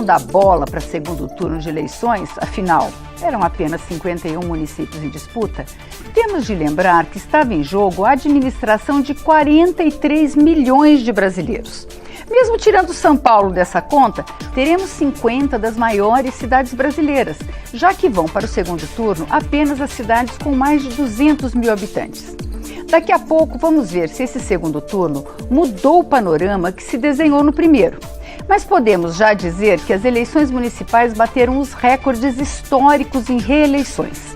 dar bola para segundo turno de eleições, afinal, eram apenas 51 municípios em disputa, temos de lembrar que estava em jogo a administração de 43 milhões de brasileiros. Mesmo tirando São Paulo dessa conta, teremos 50 das maiores cidades brasileiras, já que vão para o segundo turno apenas as cidades com mais de 200 mil habitantes. Daqui a pouco vamos ver se esse segundo turno mudou o panorama que se desenhou no primeiro. Mas podemos já dizer que as eleições municipais bateram os recordes históricos em reeleições.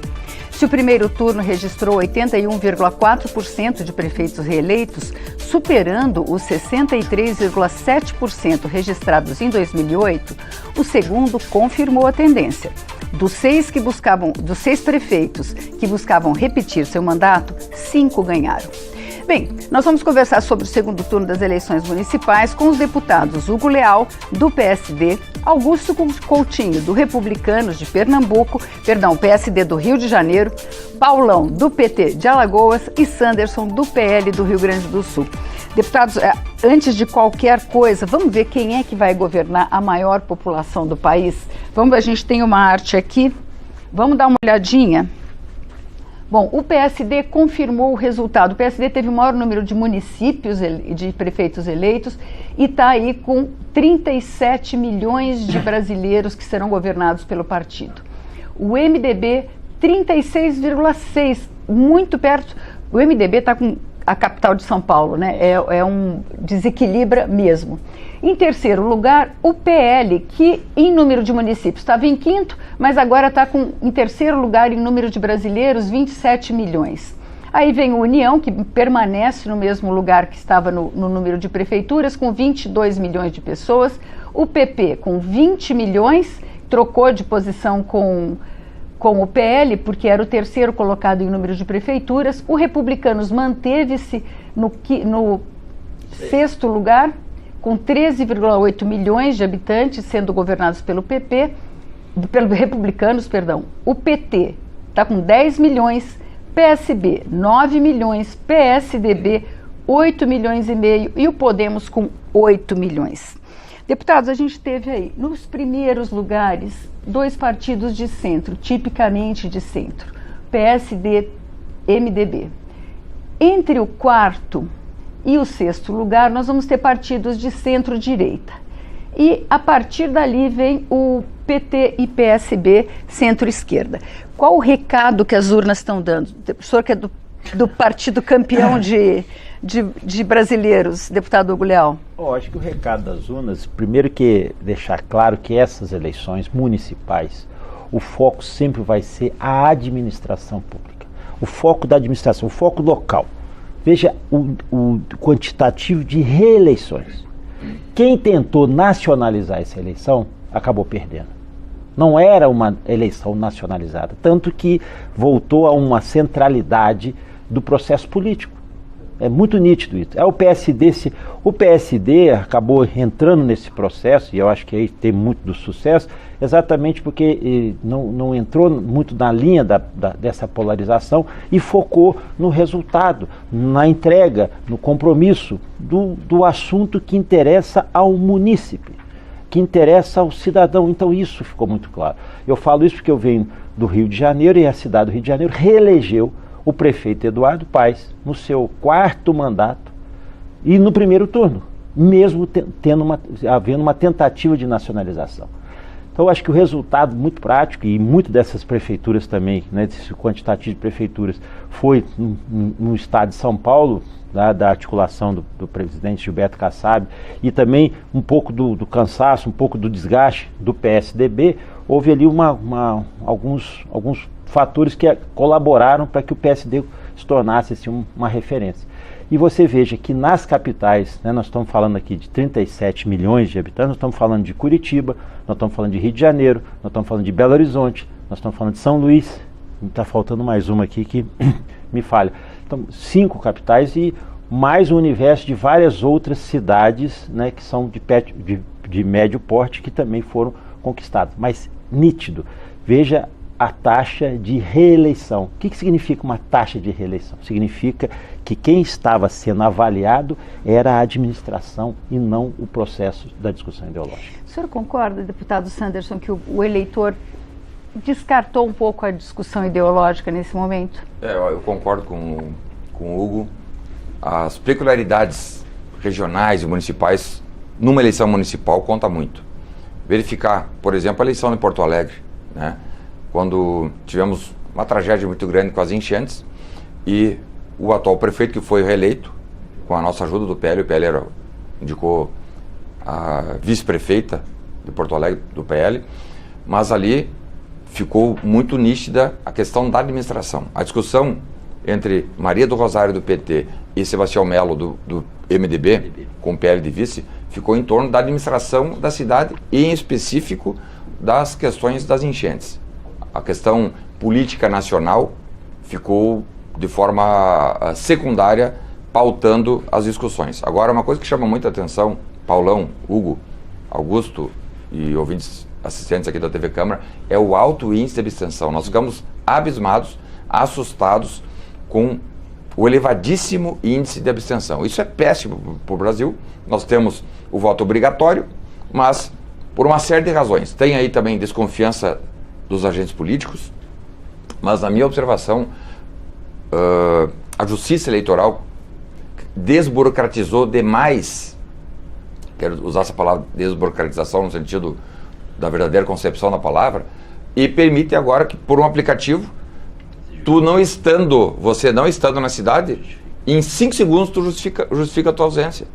Se o primeiro turno registrou 81,4% de prefeitos reeleitos, superando os 63,7% registrados em 2008, o segundo confirmou a tendência. Dos seis prefeitos que buscavam repetir seu mandato, 5 ganharam. Bem, nós vamos conversar sobre o segundo turno das eleições municipais com os deputados Hugo Leal, do PSD, Augusto Coutinho, do Republicanos de PSD do Rio de Janeiro, Paulão, do PT de Alagoas e Sanderson, do PL do Rio Grande do Sul. Deputados, antes de qualquer coisa, vamos ver quem é que vai governar a maior população do país? A gente tem uma arte aqui, vamos dar uma olhadinha? Bom, o PSD confirmou o resultado. O PSD teve o maior número de municípios, de prefeitos eleitos, e está aí com 37 milhões de brasileiros que serão governados pelo partido. O MDB, 36,6, muito perto. O MDB está com a capital de São Paulo, né? Desequilibra mesmo. Em terceiro lugar, o PL, que em número de municípios estava em quinto, mas agora está em terceiro lugar em número de brasileiros, 27 milhões. Aí vem o União, que permanece no mesmo lugar que estava no número de prefeituras, com 22 milhões de pessoas. O PP, com 20 milhões, trocou de posição com o PL, porque era o terceiro colocado em número de prefeituras. O Republicanos manteve-se no sexto lugar, com 13,8 milhões de habitantes, sendo governados pelo Republicanos. O PT está com 10 milhões, PSB 9 milhões, PSDB 8 milhões e meio e o Podemos com 8 milhões. Deputados, a gente teve aí, nos primeiros lugares, 2 partidos de centro, tipicamente de centro, PSD, MDB. Entre o quarto e o sexto lugar, nós vamos ter partidos de centro-direita. E a partir dali vem o PT e PSB, centro-esquerda. Qual o recado que as urnas estão dando? O senhor que é do partido campeão de brasileiros, deputado Hugo Leal. Acho que o recado das urnas, primeiro que deixar claro que essas eleições municipais, o foco sempre vai ser a administração pública. O foco da administração, o foco local. Veja o quantitativo de reeleições. Quem tentou nacionalizar essa eleição acabou perdendo. Não era uma eleição nacionalizada, tanto que voltou a uma centralidade do processo político. É muito nítido isso. O PSD acabou entrando nesse processo, e eu acho que aí tem muito do sucesso, exatamente porque não entrou muito na linha dessa polarização e focou no resultado, na entrega, no compromisso do assunto que interessa ao munícipe, que interessa ao cidadão. Então isso ficou muito claro. Eu falo isso porque eu venho do Rio de Janeiro e a cidade do Rio de Janeiro reelegeu o prefeito Eduardo Paes no seu 4º mandato e no primeiro turno, mesmo havendo uma tentativa de nacionalização. Então eu acho que o resultado muito prático, e muito dessas prefeituras também, né, desse quantitativo de prefeituras, foi no estado de São Paulo, da articulação do presidente Gilberto Kassab, e também um pouco do cansaço, um pouco do desgaste do PSDB. Houve ali alguns fatores que colaboraram para que o PSD se tornasse assim, uma referência. E você veja que nas capitais, né, nós estamos falando aqui de 37 milhões de habitantes, nós estamos falando de Curitiba, nós estamos falando de Rio de Janeiro, nós estamos falando de Belo Horizonte, nós estamos falando de São Luís, está faltando mais uma aqui que me falha. Então, 5 capitais e mais um universo de várias outras cidades, né, que são de médio porte, que também foram conquistadas. Mas nítido, veja a taxa de reeleição. O que significa uma taxa de reeleição? Significa que quem estava sendo avaliado era a administração e não o processo da discussão ideológica. O senhor concorda, deputado Sanderson, que o eleitor descartou um pouco a discussão ideológica nesse momento? Eu concordo com o Hugo. As peculiaridades regionais e municipais numa eleição municipal conta muito. Verificar, por exemplo, a eleição em Porto Alegre, né? Quando tivemos uma tragédia muito grande com as enchentes e o atual prefeito, que foi reeleito, com a nossa ajuda do PL, o PL indicou a vice-prefeita de Porto Alegre do PL, mas ali ficou muito nítida a questão da administração. A discussão entre Maria do Rosário do PT e Sebastião Melo do MDB, com o PL de vice, ficou em torno da administração da cidade e, em específico, das questões das enchentes. A questão política nacional ficou de forma secundária, pautando as discussões. Agora, uma coisa que chama muita atenção, Paulão, Hugo, Augusto e ouvintes assistentes aqui da TV Câmara, é o alto índice de abstenção. Nós ficamos abismados, assustados com o elevadíssimo índice de abstenção. Isso é péssimo para o Brasil. Nós temos o voto obrigatório, mas por uma série de razões. Tem aí também desconfiança dos agentes políticos, mas na minha observação, a justiça eleitoral desburocratizou demais, quero usar essa palavra desburocratização no sentido da verdadeira concepção da palavra, e permite agora que por um aplicativo, você não estando na cidade, em 5 segundos tu justifica a tua ausência,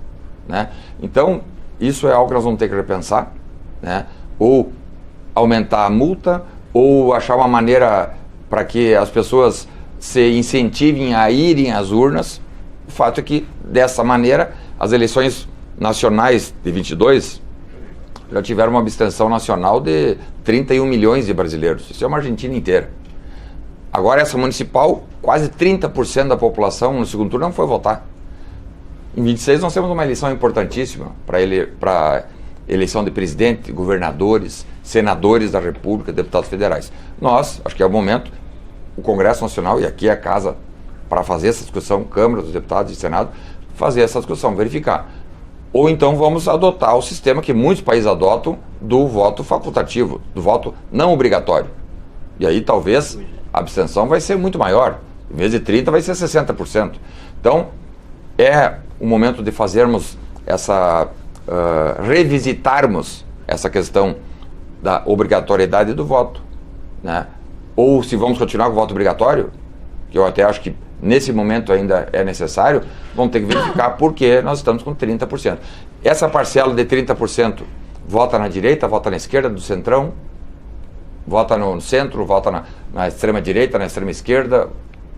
né? Então, isso é algo que nós vamos ter que repensar, né? Ou aumentar a multa, ou achar uma maneira para que as pessoas se incentivem a irem às urnas. O fato é que, dessa maneira, as eleições nacionais de 22 já tiveram uma abstenção nacional de 31 milhões de brasileiros. Isso é uma Argentina inteira. Agora, essa municipal, quase 30% da população no segundo turno não foi votar. Em 26 nós temos uma eleição importantíssima para eleição de presidente, governadores, senadores da República, deputados federais. Nós, acho que é o momento, o Congresso Nacional, e aqui é a casa para fazer essa discussão, Câmara dos Deputados e Senado, fazer essa discussão, verificar. Ou então vamos adotar o sistema que muitos países adotam do voto facultativo, do voto não obrigatório. E aí talvez a abstenção vai ser muito maior. Em vez de 30% vai ser 60%. Então, é o momento de fazermos revisitarmos essa questão da obrigatoriedade do voto, né? Ou se vamos continuar com o voto obrigatório, que eu até acho que nesse momento ainda é necessário, vamos ter que verificar por que nós estamos com 30%. Essa parcela de 30% vota na direita, vota na esquerda, do centrão, vota no centro, vota na extrema direita, na extrema esquerda,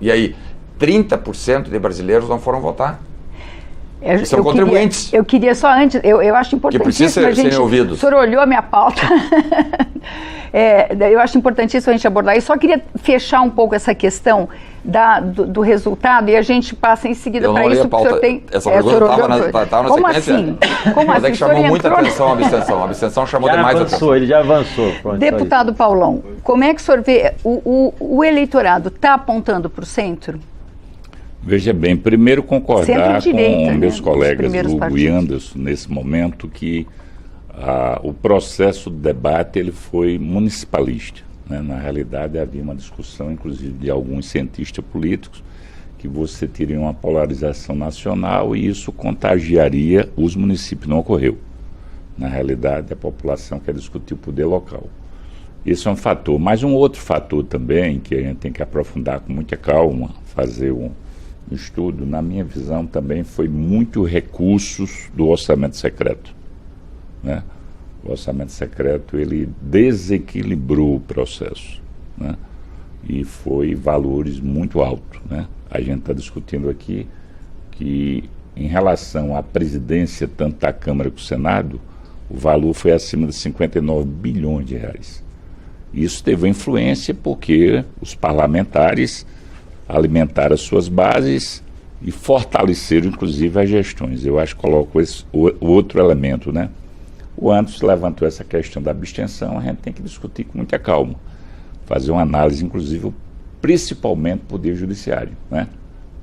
e aí 30% de brasileiros não foram votar. São contribuintes. Eu queria só antes, eu acho importantíssimo que serem ouvidos. O senhor olhou a minha pauta. Eu acho importantíssimo a gente abordar isso. Só queria fechar um pouco essa questão do resultado e a gente passa em seguida para isso. Porque o senhor tem, essa pergunta estava na como sequência. Assim? Como mas assim? É que chamou muita atenção a abstenção. A abstenção chamou demais atenção. Ele já avançou. Pronto, Deputado Paulão, como é que o senhor vê o eleitorado está apontando para o centro? Veja bem, primeiro concordar com meus colegas Hugo e Anderson nesse momento que o processo de debate ele foi municipalista, né? Na realidade havia uma discussão, inclusive de alguns cientistas políticos, que você teria uma polarização nacional e isso contagiaria os municípios. Não ocorreu. Na realidade a população quer discutir o poder local. Esse é um fator, mas um outro fator também que a gente tem que aprofundar com muita calma, fazer um estudo, na minha visão também foi muito recursos do orçamento secreto, né? O orçamento secreto ele desequilibrou o processo, né? E foi valores muito altos, né? A gente está discutindo aqui que em relação à presidência tanto da Câmara como do Senado, o valor foi acima de 59 bilhões de reais. Isso teve influência porque os parlamentares alimentaram as suas bases e fortaleceram, inclusive, as gestões. Eu acho que coloco o outro elemento, né? O Anderson levantou essa questão da abstenção, a gente tem que discutir com muita calma. fazer uma análise, inclusive, principalmente do Poder Judiciário, né?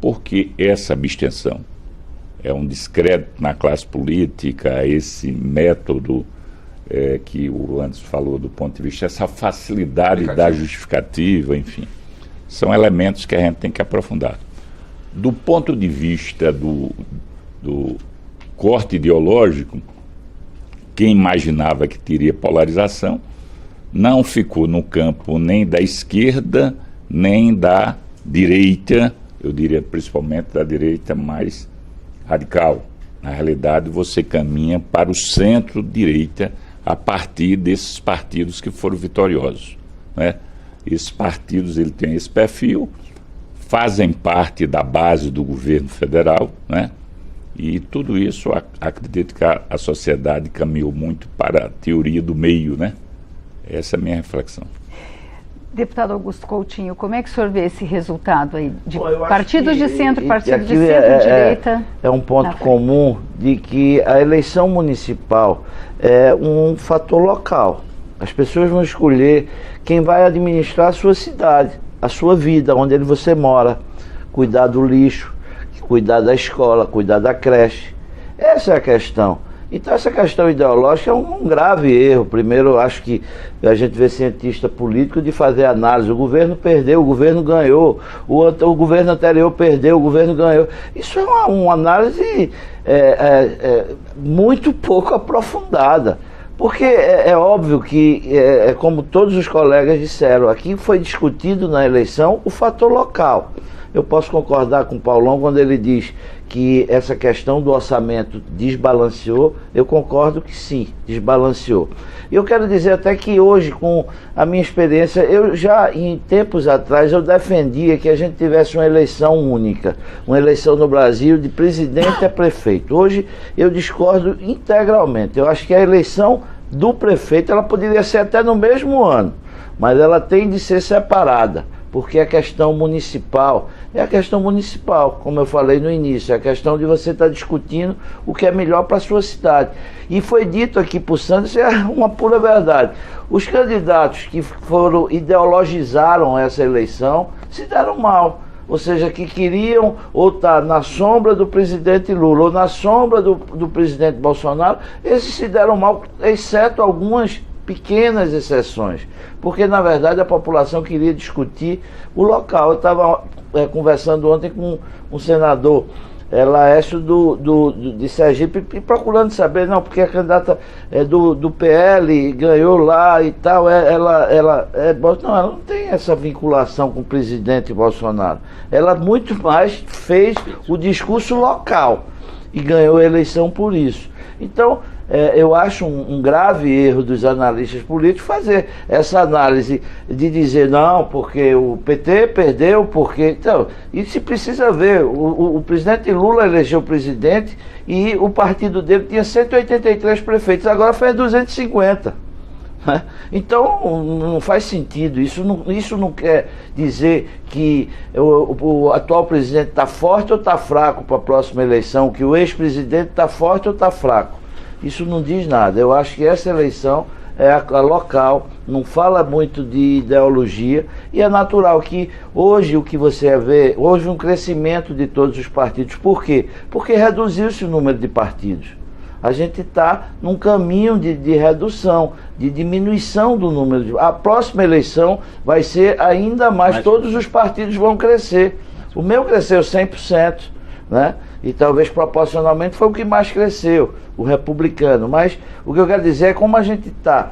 Porque essa abstenção é um descrédito na classe política, esse método que o Anderson falou do ponto de vista, essa facilidade da justificativa, enfim, são elementos que a gente tem que aprofundar. Do ponto de vista do corte ideológico, quem imaginava que teria polarização não ficou no campo nem da esquerda, nem da direita, eu diria principalmente da direita mais radical. Na realidade, você caminha para o centro-direita a partir desses partidos que foram vitoriosos, né? Esses partidos ele tem esse perfil, fazem parte da base do governo federal, né? E tudo isso, acredito que a sociedade caminhou muito para a teoria do meio, né? Essa é a minha reflexão. Deputado Augusto Coutinho, como é que o senhor vê esse resultado aí? De partidos de centro, partidos de centro-direita? É um ponto comum de que a eleição municipal é um fator local. As pessoas vão escolher quem vai administrar a sua cidade, a sua vida, onde você mora, cuidar do lixo, cuidar da escola, cuidar da creche. Essa é a questão. Então essa questão ideológica é um grave erro. Primeiro, eu acho que a gente vê cientista político de fazer análise. O governo perdeu, o governo ganhou, o governo anterior perdeu, o governo ganhou. Isso é uma análise muito pouco aprofundada. Porque é óbvio que, como todos os colegas disseram, aqui foi discutido na eleição o fator local. Eu posso concordar com o Paulão quando ele diz que essa questão do orçamento desbalanceou. Eu concordo que sim, desbalanceou. E eu quero dizer até que hoje, com a minha experiência, eu já em tempos atrás eu defendia que a gente tivesse uma eleição única, uma eleição no Brasil de presidente a prefeito. Hoje eu discordo integralmente. Eu acho que a eleição do prefeito ela poderia ser até no mesmo ano, mas ela tem de ser separada. Porque a questão municipal é a questão municipal, como eu falei no início, é a questão de você estar discutindo o que é melhor para a sua cidade. E foi dito aqui por Santos, é uma pura verdade. Os candidatos que ideologizaram essa eleição se deram mal. Ou seja, que queriam ou estar na sombra do presidente Lula ou na sombra do presidente Bolsonaro, esses se deram mal, exceto algumas pequenas exceções, porque na verdade a população queria discutir o local. Eu estava conversando ontem com um senador Laércio de Sergipe, procurando saber, não, porque a candidata do PL ganhou lá e tal, ela não tem essa vinculação com o presidente Bolsonaro. Ela muito mais fez o discurso local e ganhou a eleição por isso. Então, eu acho um grave erro dos analistas políticos fazer essa análise de dizer não, porque o PT perdeu, porque... Então, e se precisa ver, o presidente Lula elegeu o presidente e o partido dele tinha 183 prefeitos, agora fez 250. Né? Então, não faz sentido. Isso não quer dizer que o atual presidente está forte ou está fraco para a próxima eleição, que o ex-presidente está forte ou está fraco. Isso não diz nada. Eu acho que essa eleição é a local, não fala muito de ideologia, e é natural que hoje o que você vê, houve um crescimento de todos os partidos. Por quê? Porque reduziu-se o número de partidos. A gente está num caminho de redução, de diminuição do número. A próxima eleição vai ser ainda mais, todos os partidos vão crescer. O meu cresceu 100%, né? E talvez proporcionalmente foi o que mais cresceu, o republicano. Mas o que eu quero dizer é como a gente está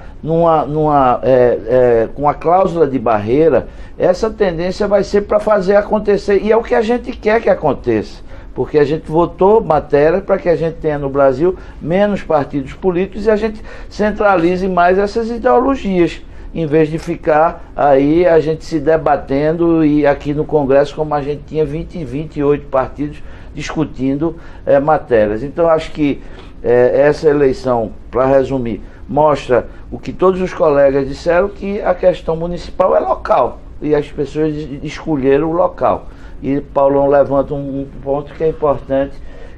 com a cláusula de barreira, essa tendência vai ser para fazer acontecer, e é o que a gente quer que aconteça. Porque a gente votou matéria para que a gente tenha no Brasil menos partidos políticos e a gente centralize mais essas ideologias, em vez de ficar aí a gente se debatendo, e aqui no Congresso, como a gente tinha 28 partidos discutindo matérias. Então acho que essa eleição, para resumir, mostra o que todos os colegas disseram, que a questão municipal é local e as pessoas escolheram o local. E Paulão levanta um ponto que é importante,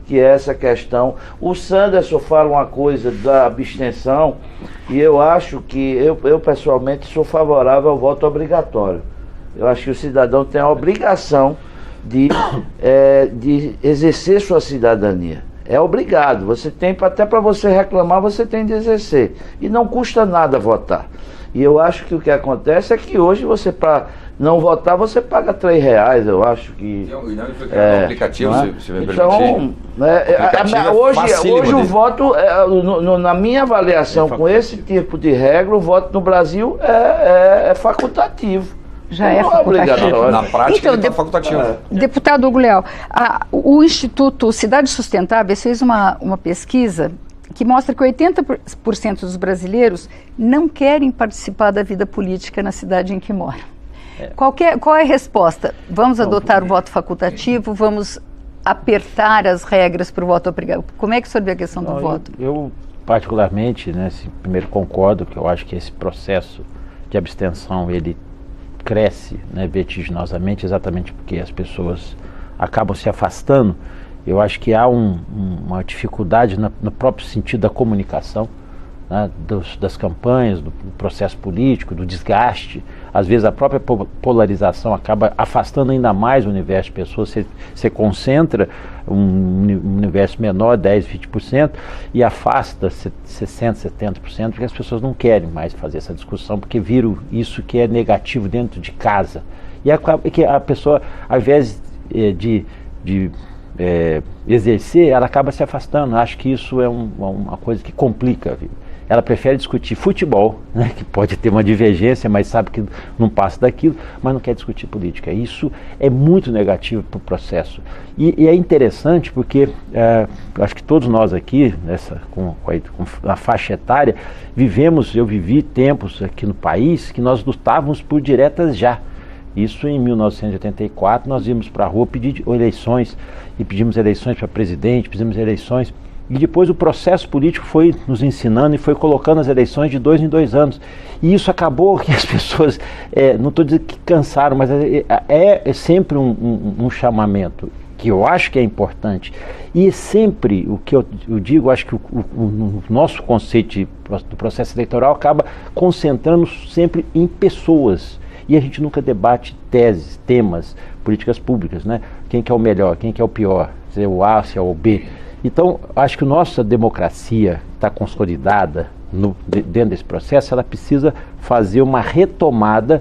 que é essa questão. O Sanderson fala uma coisa da abstenção, e eu acho que, eu pessoalmente sou favorável ao voto obrigatório. Eu acho que o cidadão tem a obrigação de exercer sua cidadania. É obrigado, você tem, até para você reclamar, você tem de exercer. E não custa nada votar. E eu acho que o que acontece é que hoje você, para não votar, você paga R$3, eu acho que... E não foi criado um aplicativo, se me então, hoje o voto, na minha avaliação, com esse tipo de regra, o voto no Brasil é facultativo. Já é facultativo. Na prática, então, é facultativo. Deputado Hugo Leal, o Instituto Cidades Sustentáveis fez uma pesquisa que mostra que 80% dos brasileiros não querem participar da vida política na cidade em que moram. Qual é a resposta? Vamos adotar o voto facultativo? Vamos apertar as regras para o voto obrigatório? Como é que o senhor vê a questão do voto? Eu particularmente, primeiro concordo que eu acho que esse processo de abstenção, ele cresce, vertiginosamente, exatamente porque as pessoas acabam se afastando. Eu acho que há uma dificuldade no próprio sentido da comunicação, das campanhas, do processo político, do desgaste. Às vezes a própria polarização acaba afastando ainda mais o universo de pessoas. Você concentra um universo menor, 10%, 20%, e afasta 60%, 70%, porque as pessoas não querem mais fazer essa discussão, porque viram isso que é negativo dentro de casa. E acaba que a pessoa, ao invés de exercer, ela acaba se afastando. Acho que isso é uma coisa que complica a vida. Ela prefere discutir futebol, que pode ter uma divergência, mas sabe que não passa daquilo, mas não quer discutir política. Isso é muito negativo para o processo. E é interessante porque acho que todos nós aqui, com a faixa etária, eu vivi tempos aqui no país que nós lutávamos por diretas já. Isso em 1984, nós íamos para a rua pedir eleições, e pedimos eleições para presidente, pedimos eleições. E depois o processo político foi nos ensinando e foi colocando as eleições de 2 em 2 anos. E isso acabou que as pessoas, não estou dizendo que cansaram, mas é sempre um chamamento que eu acho que é importante. E sempre, o que eu digo, acho que o nosso conceito do processo eleitoral acaba concentrando sempre em pessoas. E a gente nunca debate teses, temas, políticas públicas, Quem que é o melhor, quem que é o pior, se é o A, se é o B. Então, acho que a nossa democracia está consolidada dentro desse processo. Ela precisa fazer uma retomada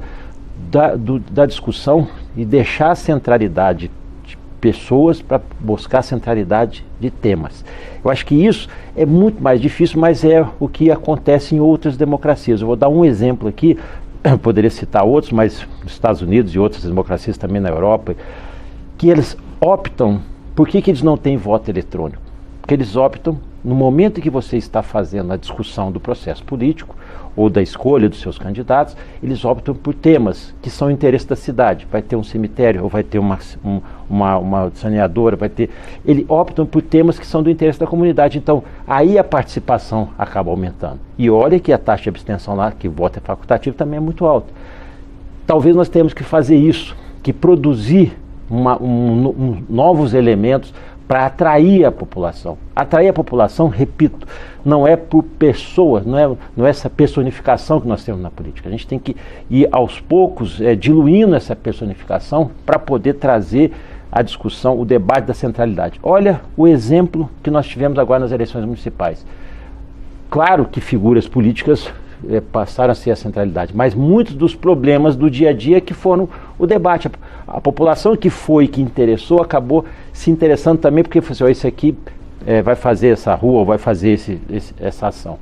da discussão e deixar a centralidade de pessoas para buscar a centralidade de temas. Eu acho que isso é muito mais difícil, mas é o que acontece em outras democracias. Eu vou dar um exemplo aqui, eu poderia citar outros, mas nos Estados Unidos e outras democracias também na Europa, que eles optam. Por que eles não têm voto eletrônico? Porque eles optam, no momento em que você está fazendo a discussão do processo político ou da escolha dos seus candidatos, eles optam por temas que são interesse da cidade. Vai ter um cemitério, ou vai ter uma saneadora, eles optam por temas que são do interesse da comunidade. Então, aí a participação acaba aumentando. E olha que a taxa de abstenção lá, que o voto é facultativo, também é muito alta. Talvez nós tenhamos que fazer isso, que produzir novos elementos para atrair a população. Atrair a população, repito, não é por pessoas, não é essa personificação que nós temos na política. A gente tem que ir aos poucos diluindo essa personificação para poder trazer a discussão, o debate da centralidade. Olha o exemplo que nós tivemos agora nas eleições municipais. Claro que figuras políticas passaram a ser a centralidade, mas muitos dos problemas do dia a dia que foram o debate. A população que interessou acabou se interessando também, porque falou assim, esse aqui vai fazer essa rua, ou vai fazer essa ação.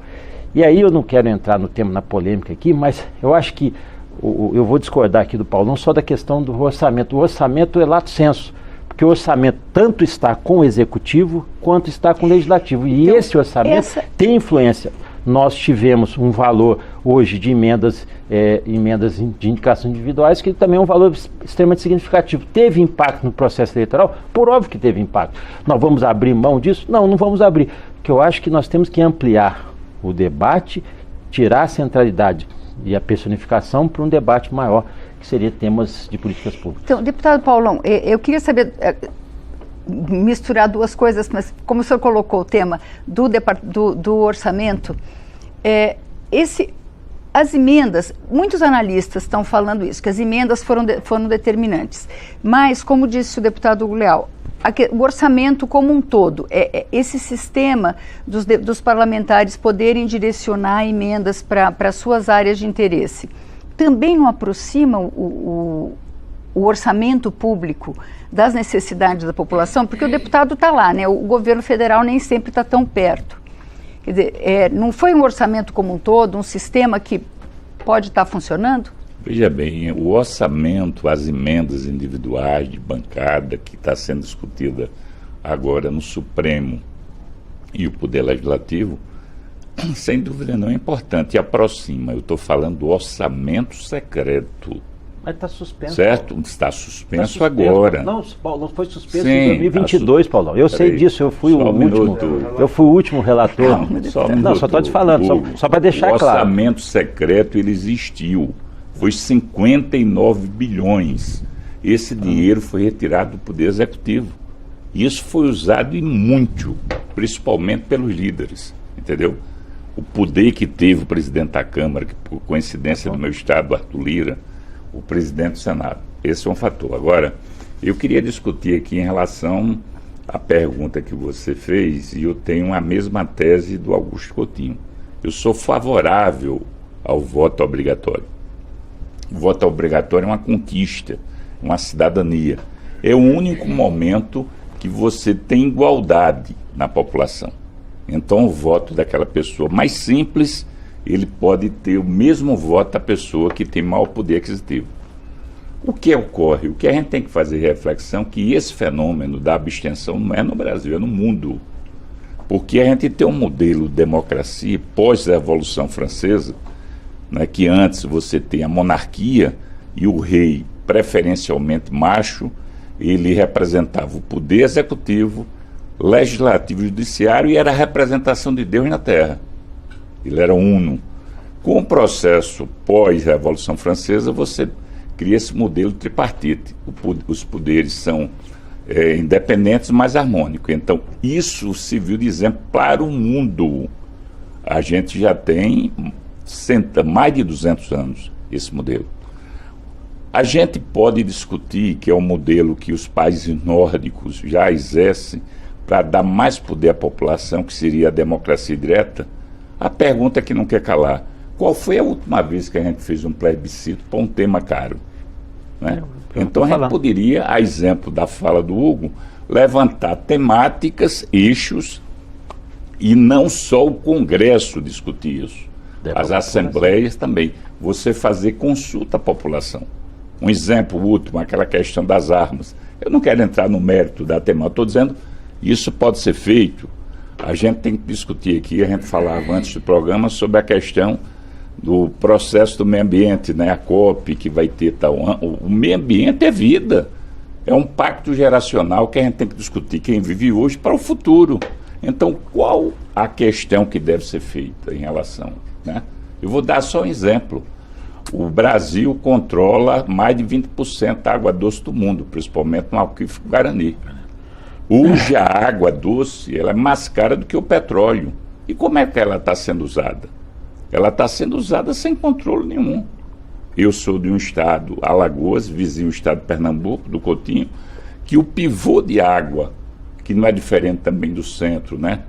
E aí eu não quero entrar no tema, na polêmica aqui, mas eu acho que eu vou discordar aqui do Paulo, não só da questão do orçamento. O orçamento é lato sensu, porque o orçamento tanto está com o executivo quanto está com o legislativo. E então, esse orçamento tem influência. Nós tivemos um valor hoje de emendas de indicação individuais, que também é um valor extremamente significativo. Teve impacto no processo eleitoral? Por óbvio que teve impacto. Nós vamos abrir mão disso? Não vamos abrir. Porque eu acho que nós temos que ampliar o debate, tirar a centralidade e a personificação para um debate maior, que seria temas de políticas públicas. Então, deputado Paulão, eu queria saber... misturar duas coisas, mas como o senhor colocou o tema do orçamento, as emendas, muitos analistas estão falando isso, que as emendas foram determinantes, mas, como disse o deputado Hugo Leal, o orçamento como um todo, esse sistema dos parlamentares poderem direcionar emendas para suas áreas de interesse, também não aproxima o orçamento público das necessidades da população, porque o deputado está lá, né? O governo federal nem sempre está tão perto. Quer dizer, não foi um orçamento como um todo, um sistema que pode estar funcionando? Veja bem, o orçamento, as emendas individuais de bancada que está sendo discutida agora no Supremo e o Poder Legislativo, sem dúvida não é importante e aproxima. Eu estou falando do orçamento secreto. Mas está suspenso. Certo? Paulo. Está suspenso agora. Não, Paulo, foi suspenso Sim, em 2022, Paulão. Eu sei disso, eu fui o último relator. Não, só estou te falando, só para deixar claro. O orçamento secreto, ele existiu. Foi 59 bilhões. Esse dinheiro foi retirado do Poder Executivo. Isso foi usado e muito, principalmente pelos líderes, entendeu? O poder que teve o presidente da Câmara, que por coincidência do meu estado, Arthur Lira, o presidente do Senado. Esse é um fator. Agora, eu queria discutir aqui em relação à pergunta que você fez, e eu tenho a mesma tese do Augusto Coutinho. Eu sou favorável ao voto obrigatório. O voto obrigatório é uma conquista, uma cidadania. É o único momento que você tem igualdade na população. Então, o voto daquela pessoa mais simples, ele pode ter o mesmo voto da pessoa que tem maior poder aquisitivo. O que ocorre? O que a gente tem que fazer reflexão é que esse fenômeno da abstenção não é no Brasil, é no mundo. Porque a gente tem um modelo de democracia pós-Revolução Francesa, né, que antes você tem a monarquia e o rei preferencialmente macho, ele representava o poder executivo, legislativo e judiciário e era a representação de Deus na terra. Ele era uno. Com o processo pós-Revolução Francesa, você cria esse modelo tripartite. Os poderes são independentes, mas harmônicos. Então, isso serviu de exemplo para o mundo. A gente já tem mais de 200 anos esse modelo. A gente pode discutir que é um modelo que os países nórdicos já exercem para dar mais poder à população, que seria a democracia direta. A pergunta que não quer calar: qual foi a última vez que a gente fez um plebiscito para um tema caro? Né? Então a gente poderia, a exemplo da fala do Hugo, levantar temáticas, eixos, e não só o Congresso discutir isso. As assembleias também. Você fazer consulta à população. Um exemplo último, aquela questão das armas. Eu não quero entrar no mérito da temática, estou dizendo isso pode ser feito. A gente tem que discutir aqui, a gente falava antes do programa sobre a questão do processo do meio ambiente, né? A COP que vai ter tal ano. O meio ambiente é vida. É um pacto geracional que a gente tem que discutir quem vive hoje para o futuro. Então, qual a questão que deve ser feita em relação, né? Eu vou dar só um exemplo. O Brasil controla mais de 20% da água doce do mundo, principalmente no aquífero Guarani. Hoje a água doce ela é mais cara do que o petróleo. E como é que ela está sendo usada? Ela está sendo usada sem controle nenhum. Eu sou de um estado, Alagoas, vizinho do estado de Pernambuco, do Coutinho, que o pivô de água, que não é diferente também do centro, né?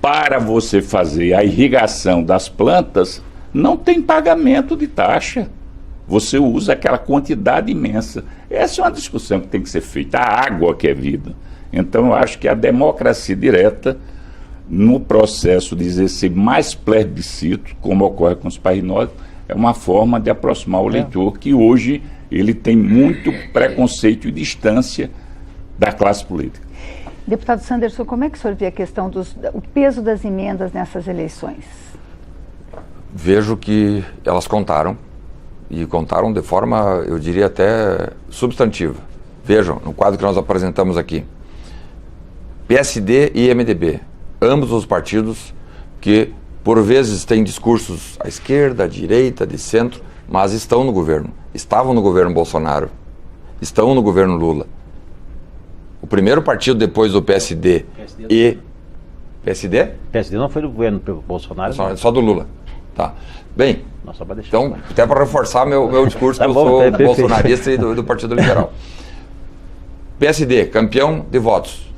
Para você fazer a irrigação das plantas, não tem pagamento de taxa. Você usa aquela quantidade imensa. Essa é uma discussão que tem que ser feita. A água que é vida. Então, eu acho que a democracia direta, no processo de exercer mais plebiscito, como ocorre com os países nórdicos, é uma forma de aproximar o eleitor, que hoje ele tem muito preconceito e distância da classe política. Deputado Sanderson, como é que o senhor vê a questão do peso das emendas nessas eleições? Vejo que elas contaram, e contaram de forma, eu diria até substantiva. Vejam, no quadro que nós apresentamos aqui, PSD e MDB, ambos os partidos que por vezes têm discursos à esquerda, à direita, de centro, mas estão no governo, estavam no governo Bolsonaro, estão no governo Lula. O o primeiro partido depois do PSD e... PSD? PSD não foi do governo do Bolsonaro. Só do Lula. Tá. Bem, Nossa, então, até para reforçar meu discurso, tá que eu bom, sou bolsonarista e do Partido Liberal. PSD, campeão de votos.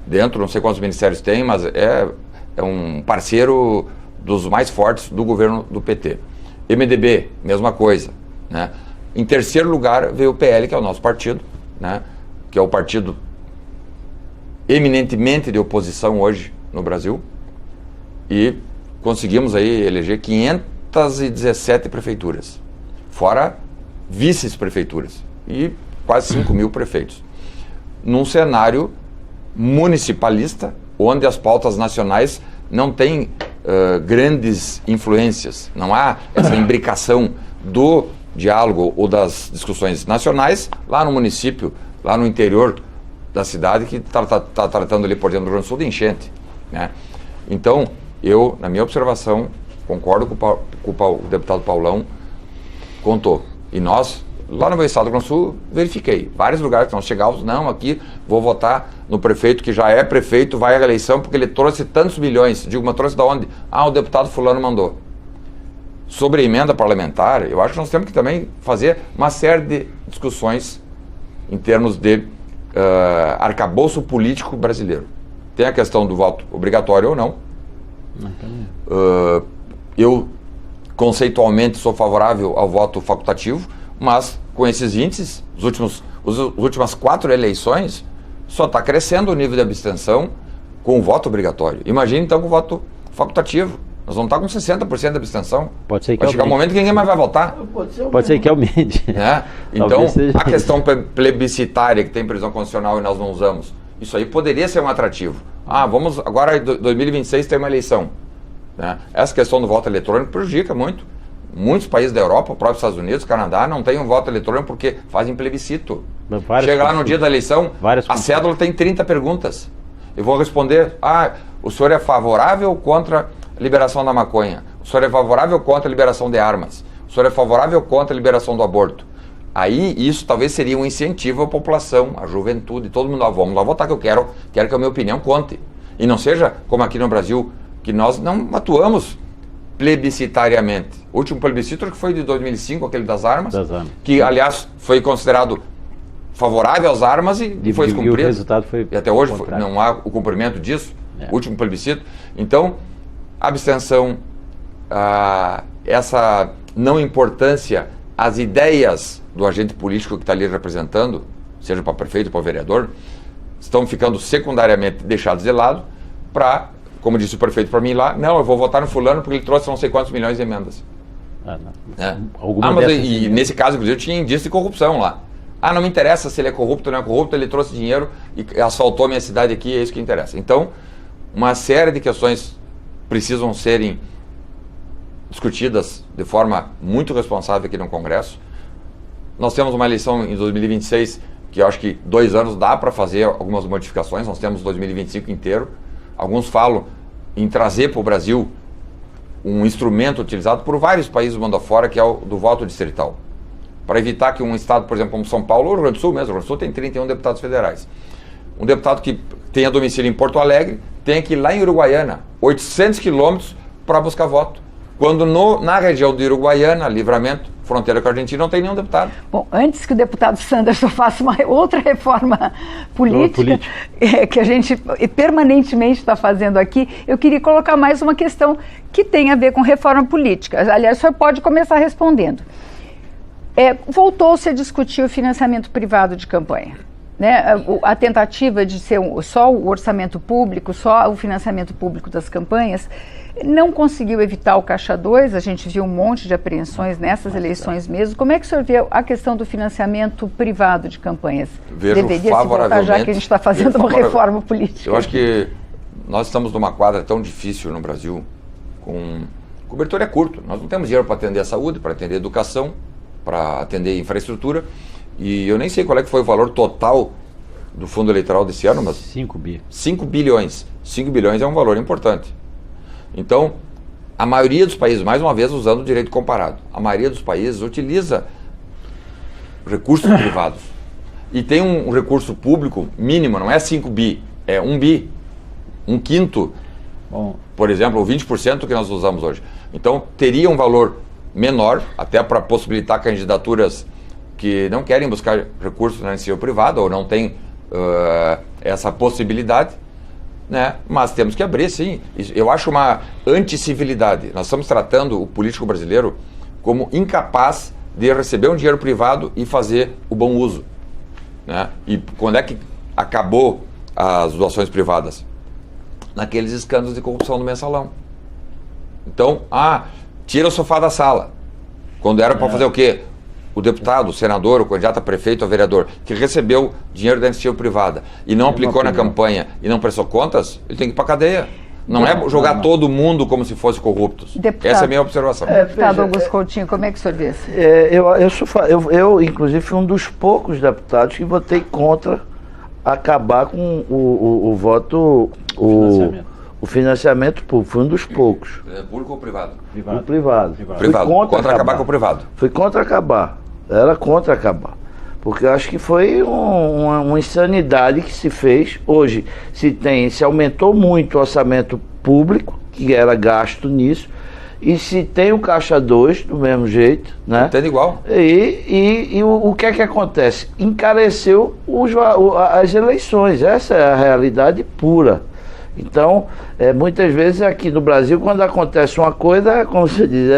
Dentro, não sei quantos ministérios tem, mas é um parceiro dos mais fortes do governo do PT. MDB, mesma coisa, né? Em terceiro lugar veio o PL, que é o nosso partido, né? Que é o partido eminentemente de oposição hoje no Brasil, e conseguimos aí eleger 517 prefeituras, fora vices-prefeituras, e quase 5 mil prefeitos, num cenário municipalista, onde as pautas nacionais não têm grandes influências, não há essa imbricação do diálogo ou das discussões nacionais lá no município, lá no interior da cidade, que está tratando ali, por exemplo, do Rio Grande do Sul, de enchente, né? Então, eu, na minha observação, concordo com o deputado Paulão, contou. E nós, lá no meu estado do Rio Grande do Sul, verifiquei. Vários lugares que nós chegávamos, não, aqui vou votar no prefeito que já é prefeito, vai à eleição porque ele trouxe tantos milhões. Digo, mas trouxe de onde? Ah, o deputado fulano mandou. Sobre a emenda parlamentar, eu acho que nós temos que também fazer uma série de discussões em termos de arcabouço político brasileiro. Tem a questão do voto obrigatório ou não. Eu conceitualmente sou favorável ao voto facultativo, mas com esses índices, as últimas 4 eleições, só está crescendo o nível de abstenção com o voto obrigatório. Imagine então com o voto facultativo. Nós vamos estar com 60% de abstenção. Pode ser que vai chegar um momento que ninguém mais vai votar. Pode ser que aumente. Então, a questão plebiscitária que tem previsão constitucional e nós não usamos, isso aí poderia ser um atrativo. Vamos agora em 2026 ter uma eleição, né? Essa questão do voto eletrônico prejudica muito. Muitos países da Europa, o próprio Estados Unidos, Canadá, não tem um voto eletrônico porque fazem plebiscito. Chega lá no dia da eleição, a cédula tem 30 perguntas. Eu vou responder, o senhor é favorável ou contra a liberação da maconha? O senhor é favorável ou contra a liberação de armas? O senhor é favorável ou contra a liberação do aborto? Aí isso talvez seria um incentivo à população, à juventude, todo mundo, vamos lá votar, que eu quero que a minha opinião conte. E não seja como aqui no Brasil, que nós não atuamos plebiscitariamente. O último plebiscito que foi de 2005, aquele das armas, que aliás foi considerado favorável às armas e foi cumprido. E o resultado foi e até hoje não há o cumprimento disso, o último plebiscito. Então, abstenção, essa não importância às ideias do agente político que está ali representando, seja para prefeito ou para vereador, estão ficando secundariamente deixados de lado para, como disse o prefeito para mim lá, não, eu vou votar no fulano porque ele trouxe não sei quantos milhões de emendas. E nesse caso, inclusive, tinha indício de corrupção lá. Não me interessa se ele é corrupto ou não é corrupto, ele trouxe dinheiro e asfaltou a minha cidade aqui, é isso que interessa. Então, uma série de questões precisam serem discutidas de forma muito responsável aqui no Congresso. Nós temos uma eleição em 2026 que eu acho que 2 anos dá para fazer algumas modificações, nós temos 2025 inteiro. Alguns falam em trazer para o Brasil um instrumento utilizado por vários países do mundo afora, que é o do voto distrital. Para evitar que um estado, por exemplo, como São Paulo, ou o Rio Grande do Sul mesmo, o Rio Grande do Sul tem 31 deputados federais. Um deputado que tenha domicílio em Porto Alegre tem que ir lá em Uruguaiana, 800 quilômetros para buscar voto. Quando na região de Uruguaiana, Livramento, fronteira com a Argentina, não tem nenhum deputado. Bom, antes que o deputado Sanderson faça uma outra reforma política, que a gente permanentemente está fazendo aqui, eu queria colocar mais uma questão que tem a ver com reforma política. Aliás, o senhor pode começar respondendo. Voltou-se a discutir o financiamento privado de campanha. Né? A tentativa de ser só o orçamento público, só o financiamento público das campanhas, não conseguiu evitar o Caixa 2, a gente viu um monte de apreensões nessas eleições mesmo. Como é que o senhor vê a questão do financiamento privado de campanhas? Deveria se voltar, já que a gente está fazendo uma reforma política. Eu acho que nós estamos numa quadra tão difícil no Brasil, cobertura é curto, nós não temos dinheiro para atender a saúde, para atender a educação, para atender a infraestrutura, e eu nem sei qual é que foi o valor total do fundo eleitoral desse ano, mas 5 bi. 5 bilhões. 5 bilhões é um valor importante. Então, a maioria dos países, mais uma vez usando o direito comparado, a maioria dos países utiliza recursos privados. e tem um recurso público mínimo, não é 5 bi, é 1 bi, 1/5, por exemplo, ou 20% que nós usamos hoje. Então, teria um valor menor, até para possibilitar candidaturas que não querem buscar recursos na iniciativa privada ou não têm essa possibilidade, né? Mas temos que abrir, sim. Eu acho uma anticivilidade. Nós estamos tratando o político brasileiro como incapaz de receber um dinheiro privado e fazer o bom uso, né? E quando é que acabou as doações privadas? Naqueles escândalos de corrupção do mensalão. Então, tira o sofá da sala. Quando era para fazer o quê? O deputado, o senador, o candidato a prefeito, a vereador, que recebeu dinheiro da iniciativa privada e não aplicou na campanha e não prestou contas, ele tem que ir para a cadeia. Não é jogar todo mundo como se fosse corruptos. Deputado, essa é a minha observação. Deputado Augusto Coutinho, como é que o senhor vê isso? Eu, inclusive, fui um dos poucos deputados que votei contra acabar com o voto, o financiamento público. Fui um dos poucos. Público ou privado? O privado. Privado. Contra acabar com o privado. Fui contra acabar. Era contra acabar. Porque eu acho que foi uma insanidade que se fez. Hoje se aumentou muito o orçamento público, que era gasto nisso, e se tem o Caixa 2 do mesmo jeito, né? Entendo igual. E o que é que acontece? Encareceu as eleições. Essa é a realidade pura. Então, muitas vezes aqui no Brasil, quando acontece uma coisa, como se diz,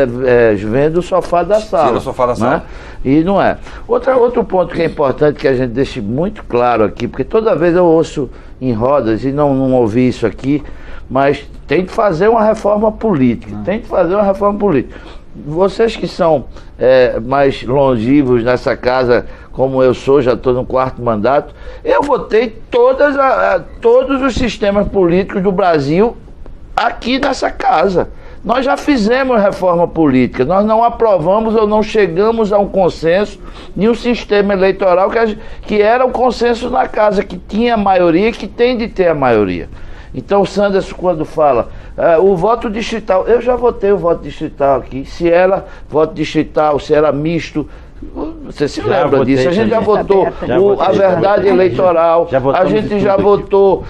vende o sofá da sala. Tira o sofá da sala. Né? E não é. Outro ponto que é importante que a gente deixe muito claro aqui, porque toda vez eu ouço em rodas, e não ouvi isso aqui, mas tem que fazer uma reforma política. Tem que fazer uma reforma política. Vocês que são mais longivos nessa casa, como eu sou, já estou no 4º mandato, eu votei todos os sistemas políticos do Brasil aqui nessa casa. Nós já fizemos reforma política, nós não aprovamos ou não chegamos a um consenso em um sistema eleitoral que era o consenso na casa, que tinha a maioria e que tem de ter a maioria. Então o Sanderson, quando fala o voto distrital, eu já votei o voto distrital aqui, se era voto distrital, se era misto, você se lembra disso, a gente já votou a verdade eleitoral, a gente já votou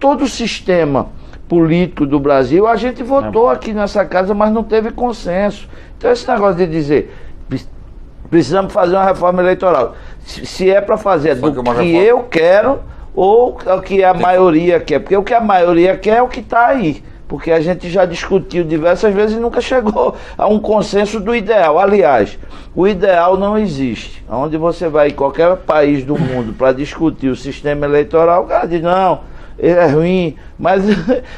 todo o sistema político do Brasil, a gente votou aqui nessa casa, mas não teve consenso. Então esse negócio de dizer precisamos fazer uma reforma eleitoral, se é para fazer do que eu quero ou o que a maioria quer, porque o que a maioria quer é o que está aí, porque a gente já discutiu diversas vezes e nunca chegou a um consenso do ideal. Aliás, o ideal não existe. Onde você vai em qualquer país do mundo para discutir o sistema eleitoral, o cara diz, não, ele é ruim, mas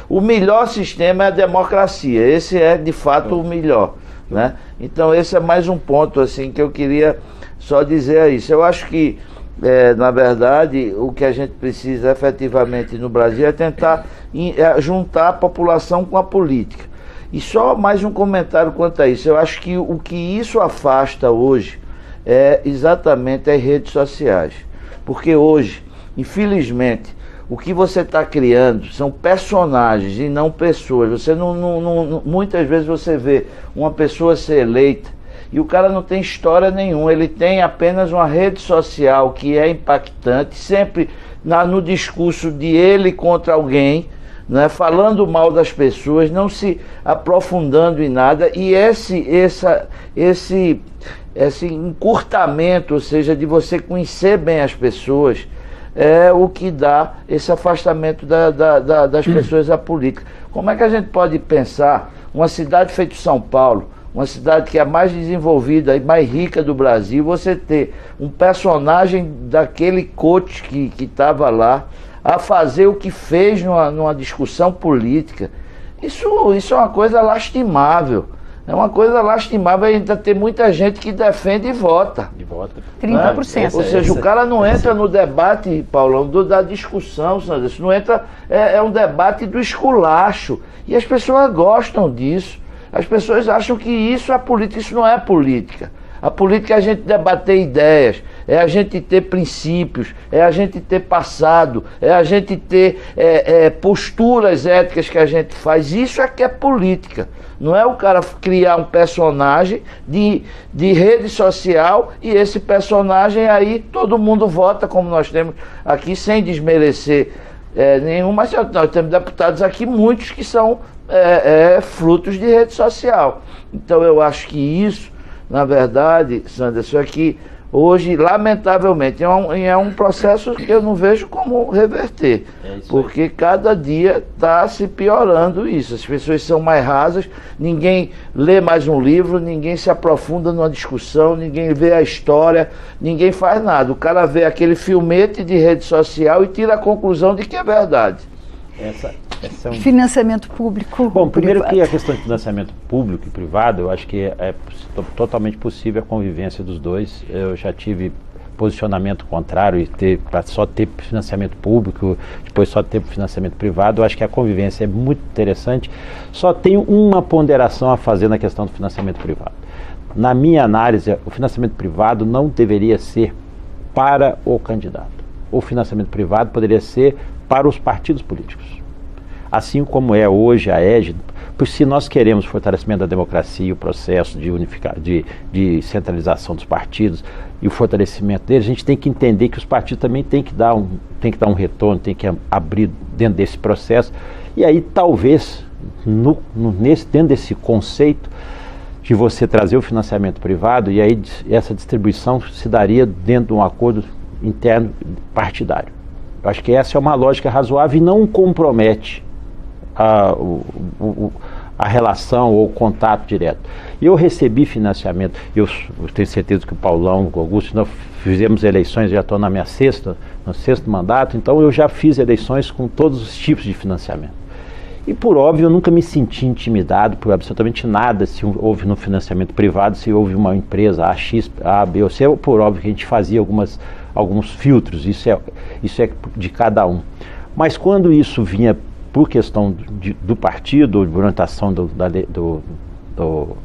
o melhor sistema é a democracia, esse é de fato o melhor, né? Então esse é mais um ponto assim que eu queria só dizer isso. Eu acho que na verdade, o que a gente precisa efetivamente no Brasil é tentar juntar a população com a política. E só mais um comentário quanto a isso. Eu acho que o que isso afasta hoje é exatamente as redes sociais. Porque hoje, infelizmente, o que você está criando são personagens e não pessoas. Você muitas vezes você vê uma pessoa ser eleita e o cara não tem história nenhuma, ele tem apenas uma rede social que é impactante, sempre no discurso de ele contra alguém, né, falando mal das pessoas, não se aprofundando em nada, e esse encurtamento, ou seja, de você conhecer bem as pessoas, é o que dá esse afastamento das pessoas da política. Como é que a gente pode pensar uma cidade feita São Paulo, uma cidade que é a mais desenvolvida e mais rica do Brasil, você ter um personagem daquele coach que estava lá a fazer o que fez numa discussão política? Isso é uma coisa lastimável. É uma coisa lastimável ainda ter muita gente que defende e vota. 30%. Né? Ou seja, o cara não entra no debate, Paulão, da discussão, Sanderson. Não entra, é um debate do esculacho. E as pessoas gostam disso. As pessoas acham que isso é política. Isso não é política. A política é a gente debater ideias, é a gente ter princípios, é a gente ter passado, é a gente ter posturas éticas que a gente faz. Isso é que é política. Não é o cara criar um personagem de rede social e esse personagem aí todo mundo vota, como nós temos aqui, sem desmerecer nenhum, mas nós temos deputados aqui, muitos que são frutos de rede social. Então eu acho que isso, na verdade, Sanderson, aqui hoje, lamentavelmente, é um processo que eu não vejo como reverter, porque cada dia está se piorando isso. As pessoas são mais rasas, ninguém lê mais um livro, ninguém se aprofunda numa discussão, ninguém vê a história, ninguém faz nada. O cara vê aquele filmete de rede social e tira a conclusão de que é verdade. Financiamento público. Bom, primeiro que a questão de financiamento público e privado, eu acho que é totalmente possível a convivência dos dois. Eu já tive posicionamento contrário e para só ter financiamento público, depois só ter financiamento privado. Eu acho que a convivência é muito interessante. Só tenho uma ponderação a fazer na questão do financiamento privado. Na minha análise, o financiamento privado não deveria ser para o candidato. O financiamento privado poderia ser para os partidos políticos. Assim como é hoje a égide, porque se nós queremos o fortalecimento da democracia, o processo de centralização dos partidos e o fortalecimento deles, a gente tem que entender que os partidos também têm que dar um retorno, tem que abrir dentro desse processo. E aí talvez, dentro desse conceito de você trazer o financiamento privado, e aí essa distribuição se daria dentro de um acordo interno partidário. Eu acho que essa é uma lógica razoável e não compromete a relação ou o contato direto. Eu recebi financiamento, eu tenho certeza que o Paulão, o Augusto, nós fizemos eleições, já estou no sexto mandato, então eu já fiz eleições com todos os tipos de financiamento. E por óbvio, eu nunca me senti intimidado por absolutamente nada se houve no financiamento privado, se houve uma empresa A, X, A, B ou C, por óbvio que a gente fazia alguns filtros, isso é de cada um. Mas quando isso vinha por questão do partido, ou de orientação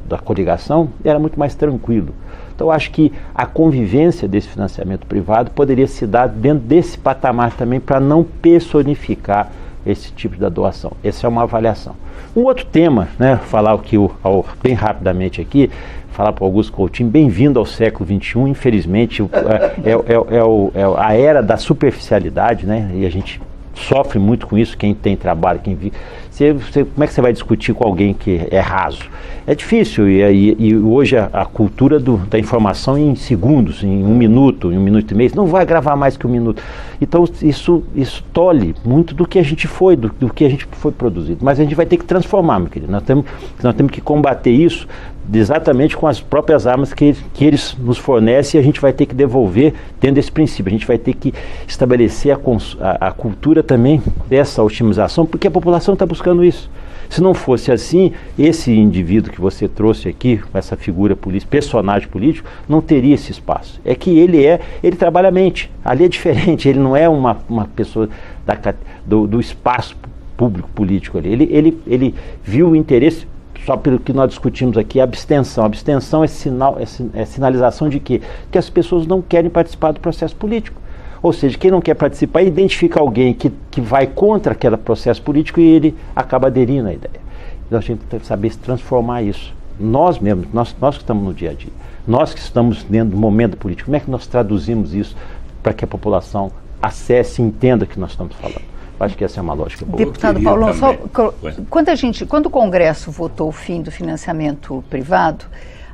da coligação, era muito mais tranquilo. Então eu acho que a convivência desse financiamento privado poderia se dar dentro desse patamar também, para não personificar esse tipo de doação. Essa é uma avaliação. Um outro tema, né, falar bem rapidamente aqui, falar para o Augusto Coutinho, bem-vindo ao século XXI, infelizmente a era da superficialidade, né, e a gente sofre muito com isso, quem tem trabalho, quem vive. Como é que você vai discutir com alguém que é raso? É difícil, e hoje a cultura da informação em segundos, em um minuto e meio, não vai gravar mais que um minuto. Então isso tolhe muito do que a gente foi, do que a gente foi produzido. Mas a gente vai ter que transformar, meu querido. Nós temos que combater isso exatamente com as próprias armas que eles nos fornecem, e a gente vai ter que devolver dentro desse princípio. A gente vai ter que estabelecer a cultura também dessa otimização, porque a população está buscando isso. Se não fosse assim, esse indivíduo que você trouxe aqui, essa figura personagem político, não teria esse espaço. É que ele trabalha a mente. Ali é diferente, ele não é uma pessoa do espaço público político ali. Ele viu o interesse. Só pelo que nós discutimos aqui, a abstenção. A abstenção é sinalização de quê? Que as pessoas não querem participar do processo político. Ou seja, quem não quer participar identifica alguém que vai contra aquele processo político e ele acaba aderindo à ideia. Então a gente tem que saber se transformar isso. Nós mesmos, nós que estamos no dia a dia, nós que estamos dentro do momento político, como é que nós traduzimos isso para que a população acesse e entenda o que nós estamos falando? Acho que essa é uma lógica boa. Deputado Paulão, quando o Congresso votou o fim do financiamento privado,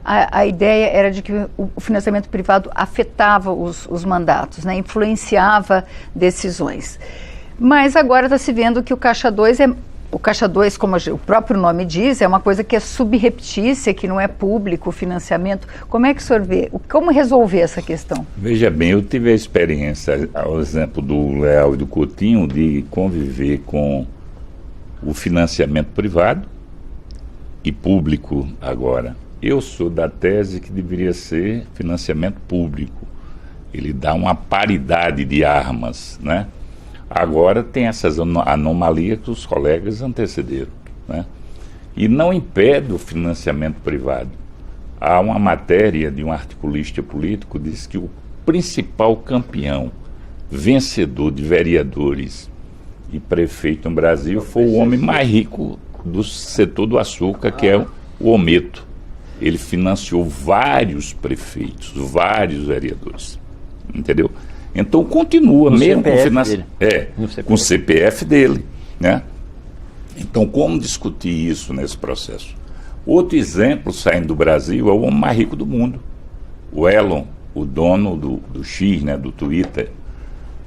a ideia era de que o financiamento privado afetava os mandatos, né, influenciava decisões. Mas agora está se vendo que o Caixa 2 o Caixa 2, como o próprio nome diz, é uma coisa que é subreptícia, que não é público o financiamento. Como é que o senhor vê? Como resolver essa questão? Veja bem, eu tive a experiência, ao exemplo do Leal e do Coutinho, de conviver com o financiamento privado e público agora. Eu sou da tese que deveria ser financiamento público. Ele dá uma paridade de armas, né? Agora tem essas anomalias que os colegas antecederam, né? E não impede o financiamento privado. Há uma matéria de um articulista político que diz que principal campeão, vencedor de vereadores e prefeito no Brasil foi o homem mais rico do setor do açúcar, que é o Ometo. Ele financiou vários prefeitos, vários vereadores, entendeu? Então continua No mesmo CPF com financiamento. Com o CPF dele, né? Então como discutir isso nesse processo? Outro exemplo saindo do Brasil é o homem mais rico do mundo, o Elon, o dono do X, né, do Twitter.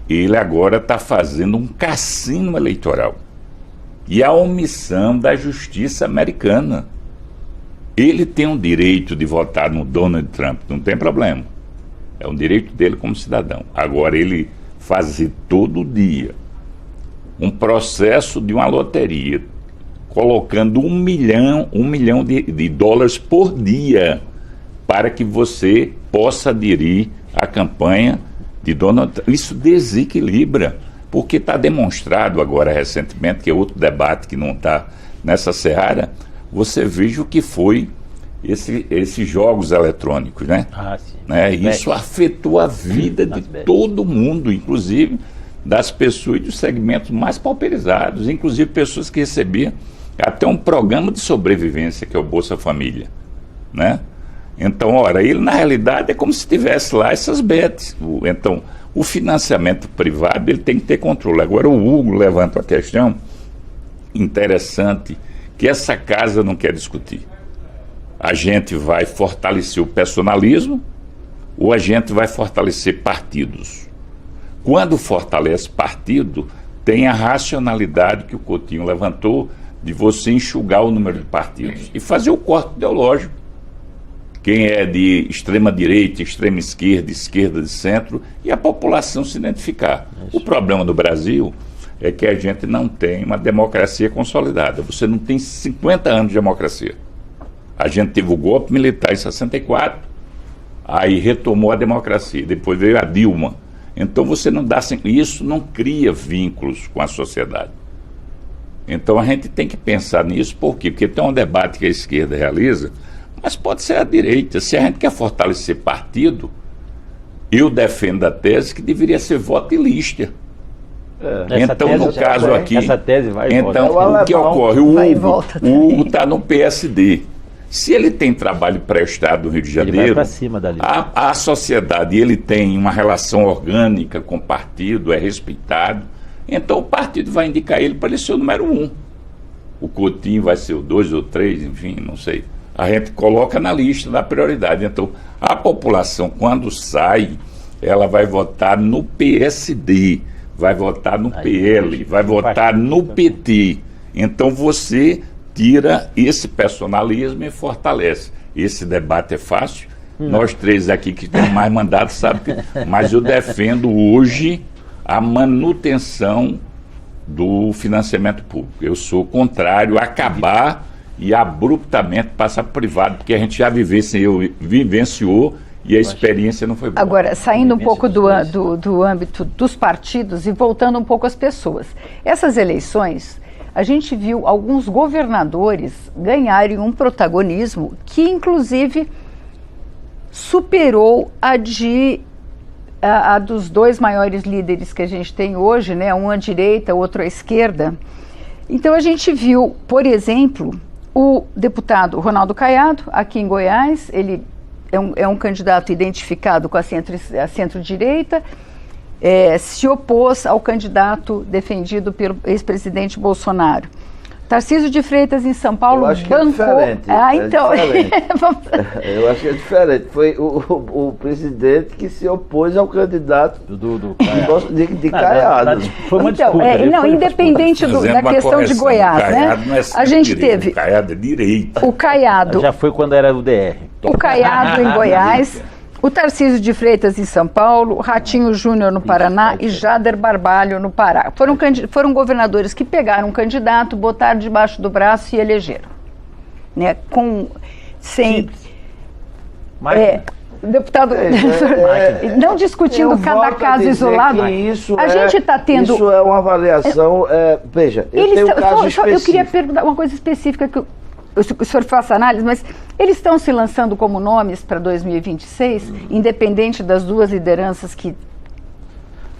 Ele agora está fazendo um cassino eleitoral. E a omissão da justiça americana. Ele tem o direito de votar no Donald Trump, não tem problema. É um direito dele como cidadão. Agora, ele fazer todo dia um processo de uma loteria, colocando $1 milhão de dólares por dia, para que você possa aderir à campanha de Donald Trump. Isso desequilibra, porque está demonstrado agora recentemente, que é outro debate que não está nessa seara, você veja o que foi esses jogos eletrônicos, né? Sim. Né? Isso afetou a vida de todo mundo, inclusive das pessoas e dos segmentos mais pauperizados, inclusive pessoas que recebiam até um programa de sobrevivência, que é o Bolsa Família, né? Então, ora, ele na realidade é como se tivesse lá essas bets. Então, o financiamento privado, ele tem que ter controle. Agora, o Hugo levanta a questão interessante, que essa casa não quer discutir. A gente vai fortalecer o personalismo ou a gente vai fortalecer partidos? Quando fortalece partido, tem a racionalidade que o Coutinho levantou de você enxugar o número de partidos e fazer o corte ideológico. Quem é de extrema direita, extrema esquerda, esquerda de centro, e a população se identificar. O problema do Brasil é que a gente não tem uma democracia consolidada. Você não tem 50 anos de democracia. A gente teve o golpe militar em 64, aí retomou a democracia, depois veio a Dilma. Então você não dá, isso não cria vínculos com a sociedade. Então a gente tem que pensar nisso, por quê? Porque tem um debate que a esquerda realiza, mas pode ser a direita. Se a gente quer fortalecer partido, eu defendo a tese que deveria ser voto e lista. Então, no caso aqui, essa tese vai então, o que ocorre? O Hugo está no PSD. Se ele tem trabalho prestado no Rio de Janeiro, ele vai pra cima dali. A sociedade, ele tem uma relação orgânica com o partido, é respeitado, então o partido vai indicar ele para ele ser o número 1. O Coutinho vai ser o 2 ou 3, enfim, não sei. A gente coloca na lista da prioridade. Então, a população, quando sai, ela vai votar no PSD, vai votar no PL, vai votar no PT. Então, você tira esse personalismo e fortalece. Esse debate é fácil. Nós três aqui que temos mais mandato sabem que... Mas eu defendo hoje a manutenção do financiamento público. Eu sou contrário a acabar e abruptamente passar para privado, porque a gente já vivenciou e a experiência não foi boa. Agora, saindo um pouco do âmbito dos partidos e voltando um pouco às pessoas. Essas eleições, a gente viu alguns governadores ganharem um protagonismo que, inclusive, superou a dos dois maiores líderes que a gente tem hoje, né? Um à direita, outro à esquerda. Então, a gente viu, por exemplo, o deputado Ronaldo Caiado, aqui em Goiás. Ele é um candidato identificado com a centro-direita, se opôs ao candidato defendido pelo ex-presidente Bolsonaro. Tarcísio de Freitas, em São Paulo, bancou... Eu acho que é diferente. Então... Eu acho que é diferente. Foi o presidente que se opôs ao candidato de Caiado. Foi uma disputa. Independente da questão de Goiás, né? A gente teve... O Caiado é direita. O Caiado... Já foi quando era o DR. O Caiado em Goiás... O Tarcísio de Freitas em São Paulo, o Ratinho Júnior no Paraná e Jader Barbalho no Pará. Foram governadores que pegaram um candidato, botaram debaixo do braço e elegeram. Né? Deputado, não discutindo cada caso isolado, a gente está tendo... Isso é uma avaliação... veja, eu tenho um caso específico. Eu queria perguntar uma coisa específica o senhor faça análise, mas eles estão se lançando como nomes para 2026, independente das duas lideranças que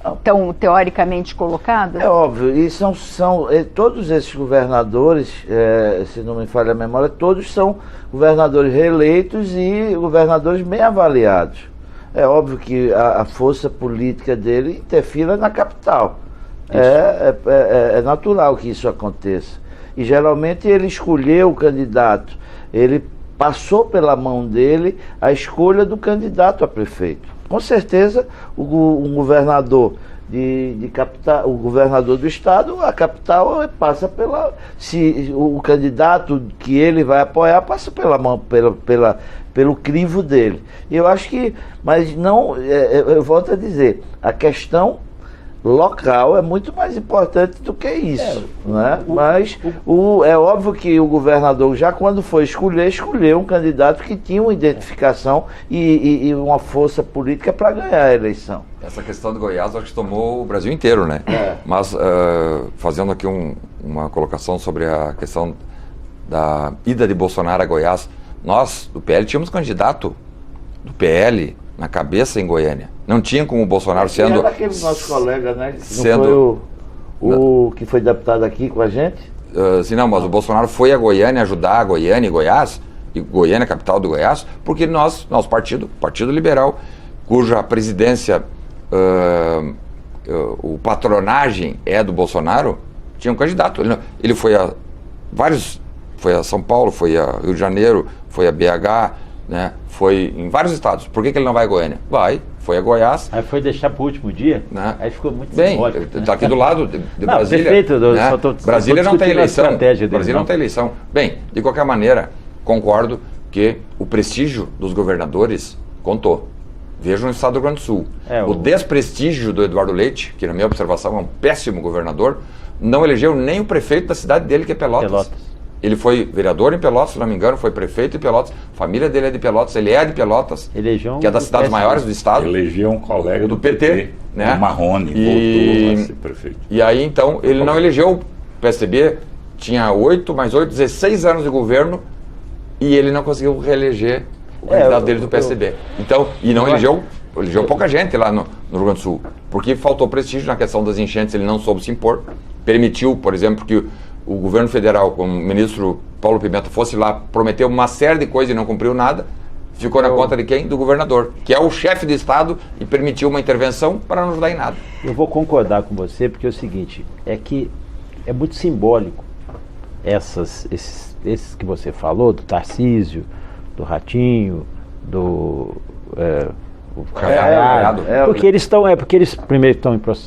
estão teoricamente colocadas? É óbvio, e todos esses governadores, se não me falha a memória, todos são governadores reeleitos e governadores bem avaliados. É óbvio que a força política dele interfira na capital. É natural que isso aconteça. E geralmente ele escolheu o candidato, ele passou pela mão dele a escolha do candidato a prefeito. Com certeza, um governador de capital, o governador do estado, a capital passa se o candidato que ele vai apoiar passa pela mão, pelo crivo dele. E eu acho que, mas não, eu volto a dizer, a questão local é muito mais importante do que isso, né? Mas é óbvio que o governador, já quando foi escolheu um candidato que tinha uma identificação e uma força política para ganhar a eleição. Essa questão de Goiás, acho que tomou o Brasil inteiro, né? Mas fazendo aqui uma colocação sobre a questão da ida de Bolsonaro a Goiás, nós, do PL, tínhamos candidato do PL na cabeça em Goiânia. Não tinha como o Bolsonaro sendo... Era aquele nosso colega, né? Sendo... Não foi o que foi deputado aqui com a gente? Sim, não, mas o Bolsonaro foi a Goiânia ajudar a Goiânia e Goiás, e Goiânia, capital do Goiás, porque nosso Partido Liberal, cuja presidência, o patronagem é do Bolsonaro, tinha um candidato. Ele foi a São Paulo, foi a Rio de Janeiro, foi a BH, né? Foi em vários estados. Por que ele não vai a Goiânia? Foi a Goiás. Aí foi deixar para o último dia, né? Aí ficou muito bem, simbólico. Está aqui do lado de Brasília. Perfeito, né? Brasília não tem eleição. Brasília não tem eleição. Bem, de qualquer maneira, concordo que o prestígio dos governadores contou. Vejam no estado do Rio Grande do Sul. O desprestígio do Eduardo Leite, que na minha observação é um péssimo governador, não elegeu nem o prefeito da cidade dele, que é Pelotas. Ele foi vereador em Pelotas, se não me engano, foi prefeito em Pelotas, a família dele é de Pelotas, ele é de Pelotas, que é das cidades maiores do estado. Elegeu um colega do PT, né? O Marrone, voltou a ser prefeito. E aí, então, ele não elegeu o PSDB, tinha 16 anos de governo, e ele não conseguiu reeleger o candidato dele do PSDB. Então, e não elegeu pouca gente lá no Rio Grande do Sul, porque faltou prestígio na questão das enchentes, ele não soube se impor, permitiu, por exemplo, que o governo federal, como o ministro Paulo Pimenta, fosse lá, prometeu uma série de coisas e não cumpriu nada, ficou na conta de quem? Do governador, que é o chefe do estado e permitiu uma intervenção para não ajudar em nada. Eu vou concordar com você, porque é o seguinte, é que é muito simbólico esses que você falou, do Tarcísio, do Ratinho, do... porque eles primeiro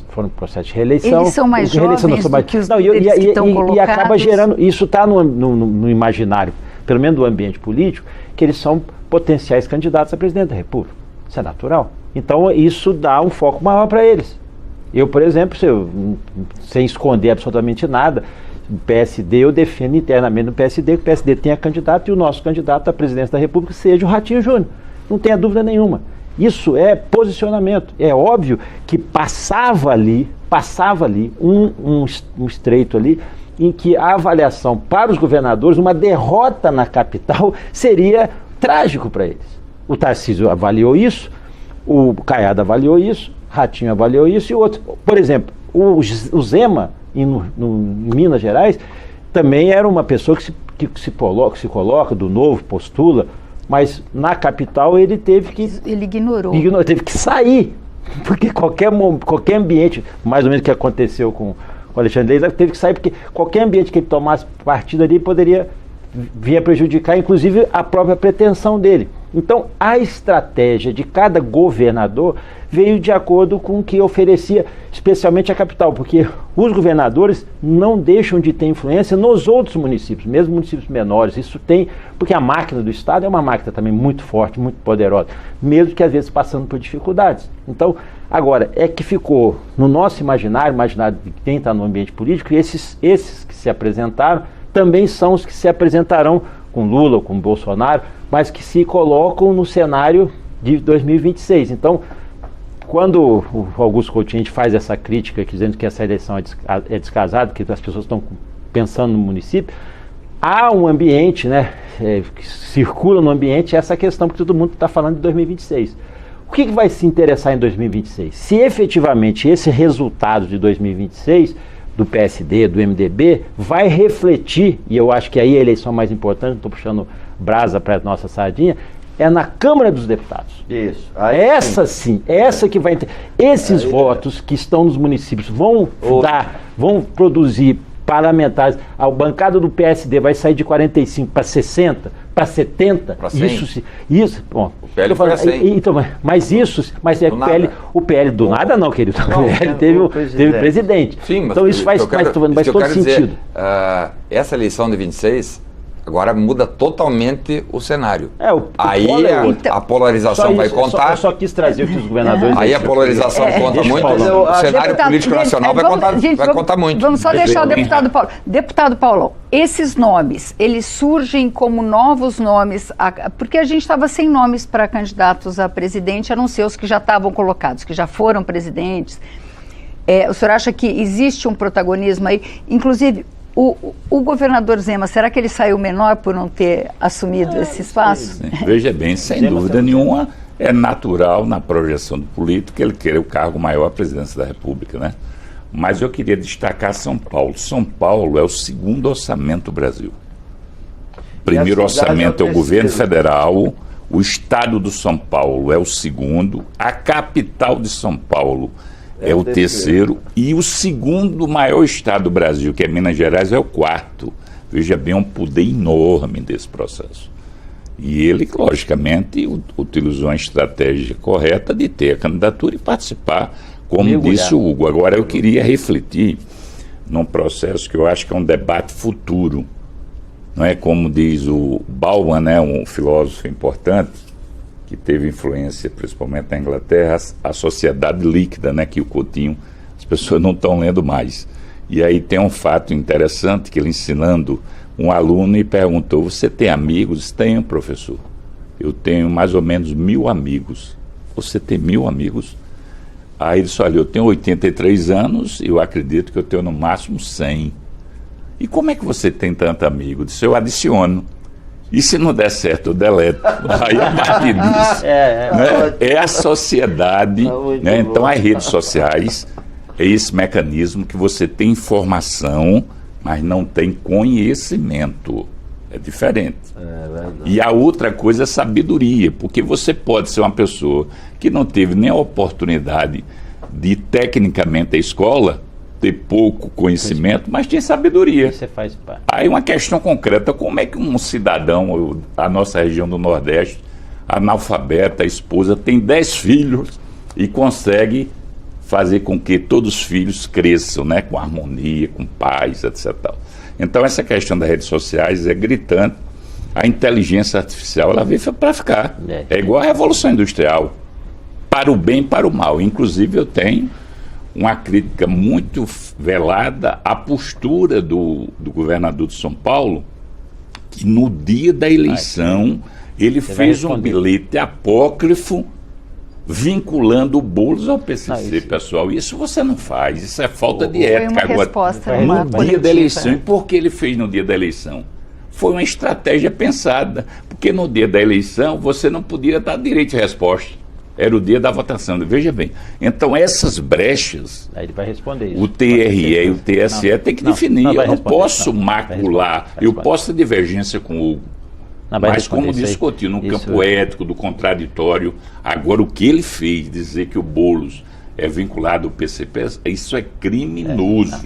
foram em processo de reeleição. Eles são mais jovens do que os líderes que estão colocados. E acaba gerando, isso está no imaginário, pelo menos do ambiente político, que eles são potenciais candidatos a presidente da República. Isso é natural. Então isso dá um foco maior para eles. Eu, por exemplo, sem esconder absolutamente nada, o PSD, eu defendo internamente no PSD que o PSD tenha candidato e o nosso candidato à presidência da República seja o Ratinho Júnior. Não tenha dúvida nenhuma. Isso é posicionamento. É óbvio que passava ali um estreito ali em que a avaliação para os governadores, uma derrota na capital, seria trágico para eles. O Tarcísio avaliou isso, o Caiado avaliou isso, Ratinho avaliou isso e outros. Por exemplo, o Zema, em Minas Gerais, também era uma pessoa que se coloca do Novo, postula, mas na capital ele teve que... Ele ignorou. Teve que sair, porque qualquer ambiente, mais ou menos o que aconteceu com o Alexandre Reis, teve que sair, porque qualquer ambiente que ele tomasse partido ali poderia vir a prejudicar, inclusive, a própria pretensão dele. Então, a estratégia de cada governador veio de acordo com o que oferecia, especialmente a capital, porque os governadores não deixam de ter influência nos outros municípios, mesmo municípios menores. Isso tem, porque a máquina do Estado é uma máquina também muito forte, muito poderosa, mesmo que às vezes passando por dificuldades. Então, agora, é que ficou no nosso imaginário de quem está no ambiente político, e esses que se apresentaram também são os que se apresentarão com Lula ou com Bolsonaro, mas que se colocam no cenário de 2026. Então, quando o Augusto Coutinho faz essa crítica, dizendo que essa eleição é descasada, que as pessoas estão pensando no município, há um ambiente, né, que circula no ambiente essa questão que todo mundo está falando de 2026. O que vai se interessar em 2026? Se efetivamente esse resultado de 2026 do PSD, do MDB, vai refletir, e eu acho que aí a eleição mais importante, não estou puxando brasa para a nossa sardinha, é na Câmara dos Deputados. Isso. Essa sim, essa que vai ter. Esses votos que estão nos municípios vão produzir parlamentares. A bancada do PSD vai sair de 45 para 60, para 70. Para 100. Isso, bom. O PL foi a 100. Então, mas o PL do nada não, querido. O PL teve presidente. Sim, então isso faz todo sentido. Essa eleição de 26 agora muda totalmente o cenário. Aí a polarização vai contar. Eu só quis trazer o que os governadores... Aí a polarização conta muito. O cenário político nacional vai contar muito. Vamos só deixar o deputado Paulo. Deputado Paulo, esses nomes, eles surgem como novos nomes, porque a gente estava sem nomes para candidatos a presidente, a não ser os que já estavam colocados, que já foram presidentes. O senhor acha que existe um protagonismo aí? Inclusive, o governador Zema, será que ele saiu menor por não ter assumido esse espaço? Sim. Veja bem, sem dúvida nenhuma, é natural na projeção do político ele querer o cargo maior à presidência da República, né? Mas eu queria destacar São Paulo. São Paulo é o segundo orçamento do Brasil. Primeiro orçamento é o governo federal, o estado do São Paulo é o segundo, a capital de São Paulo é o terceiro, e o segundo maior estado do Brasil, que é Minas Gerais, é o quarto. Veja bem, é um poder enorme desse processo. E ele, logicamente, utilizou uma estratégia correta de ter a candidatura e participar, como disse o Hugo. Agora, eu queria refletir num processo que eu acho que é um debate futuro. Não é como diz o Bauman, né, um filósofo importante, que teve influência principalmente na Inglaterra, a sociedade líquida, né, que o Coutinho, as pessoas não estão lendo mais. E aí tem um fato interessante, que ele ensinando um aluno e perguntou: você tem amigos? Tenho, professor. Eu tenho mais ou menos 1000 amigos. Você tem 1000 amigos? Aí ele disse: olha, eu tenho 83 anos e eu acredito que eu tenho no máximo 100. E como é que você tem tanto amigo? Eu disse: eu adiciono. E se não der certo, eu deleto. Aí a partir disso, é a sociedade, né? Então as redes sociais é esse mecanismo que você tem informação, mas não tem conhecimento. É diferente. E a outra coisa é sabedoria, porque você pode ser uma pessoa que não teve nem a oportunidade de ir tecnicamente à escola, ter pouco conhecimento, mas tinha sabedoria. Você faz parte. Aí uma questão concreta: como é que um cidadão, a nossa região do Nordeste, analfabeta, a esposa, tem 10 filhos e consegue fazer com que todos os filhos cresçam, né, com harmonia, com paz, etc. Então essa questão das redes sociais é gritante. A inteligência artificial, ela veio para ficar. É igual a Revolução Industrial, para o bem e para o mal. Inclusive eu tenho uma crítica muito velada à postura do governador de São Paulo, que no dia da eleição ele fez um bilhete apócrifo vinculando o Boulos ao PCC, pessoal. Isso você não faz, isso é falta de ética. Agora, no dia da eleição. E por que ele fez no dia da eleição? Foi uma estratégia pensada, porque no dia da eleição você não podia dar direito de resposta. Era o dia da votação. Veja bem. Então, essas brechas, aí ele vai responder isso. O TRE e o TSE tem que definir. Eu não posso macular. Eu posso ter divergência com o Hugo. Mas, como discutir no campo ético, do contraditório, agora o que ele fez, dizer que o Boulos é vinculado ao PCP, isso é criminoso.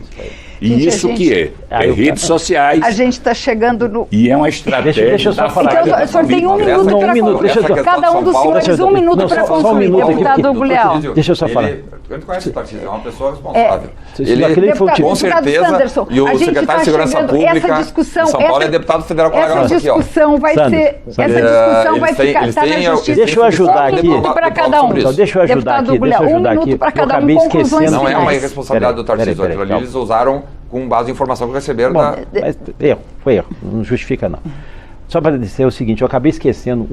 E isso que é redes sociais. A gente está chegando no... E é uma estratégia... Deixa eu só falar. Então, o senhor tem 1 minuto para concluir. Cada um dos senhores 1 minuto para concluir, deputado Hugo Leal. Deixa eu só falar. Ele conhece o Tarcísio, é uma pessoa responsável. Com certeza, e o secretário de Segurança Pública de São Paulo é deputado federal colega nosso aqui. Essa discussão vai ser... Essa discussão vai ficar... Deixa eu ajudar aqui. 1 minuto para cada um. Deixa eu ajudar aqui. 1 minuto para cada um, conclusões finais. Não é uma irresponsabilidade do Tarcísio. Aquilo ali eles usaram com base em informação que receberam foi erro, não justifica não. Só para dizer o seguinte, eu acabei esquecendo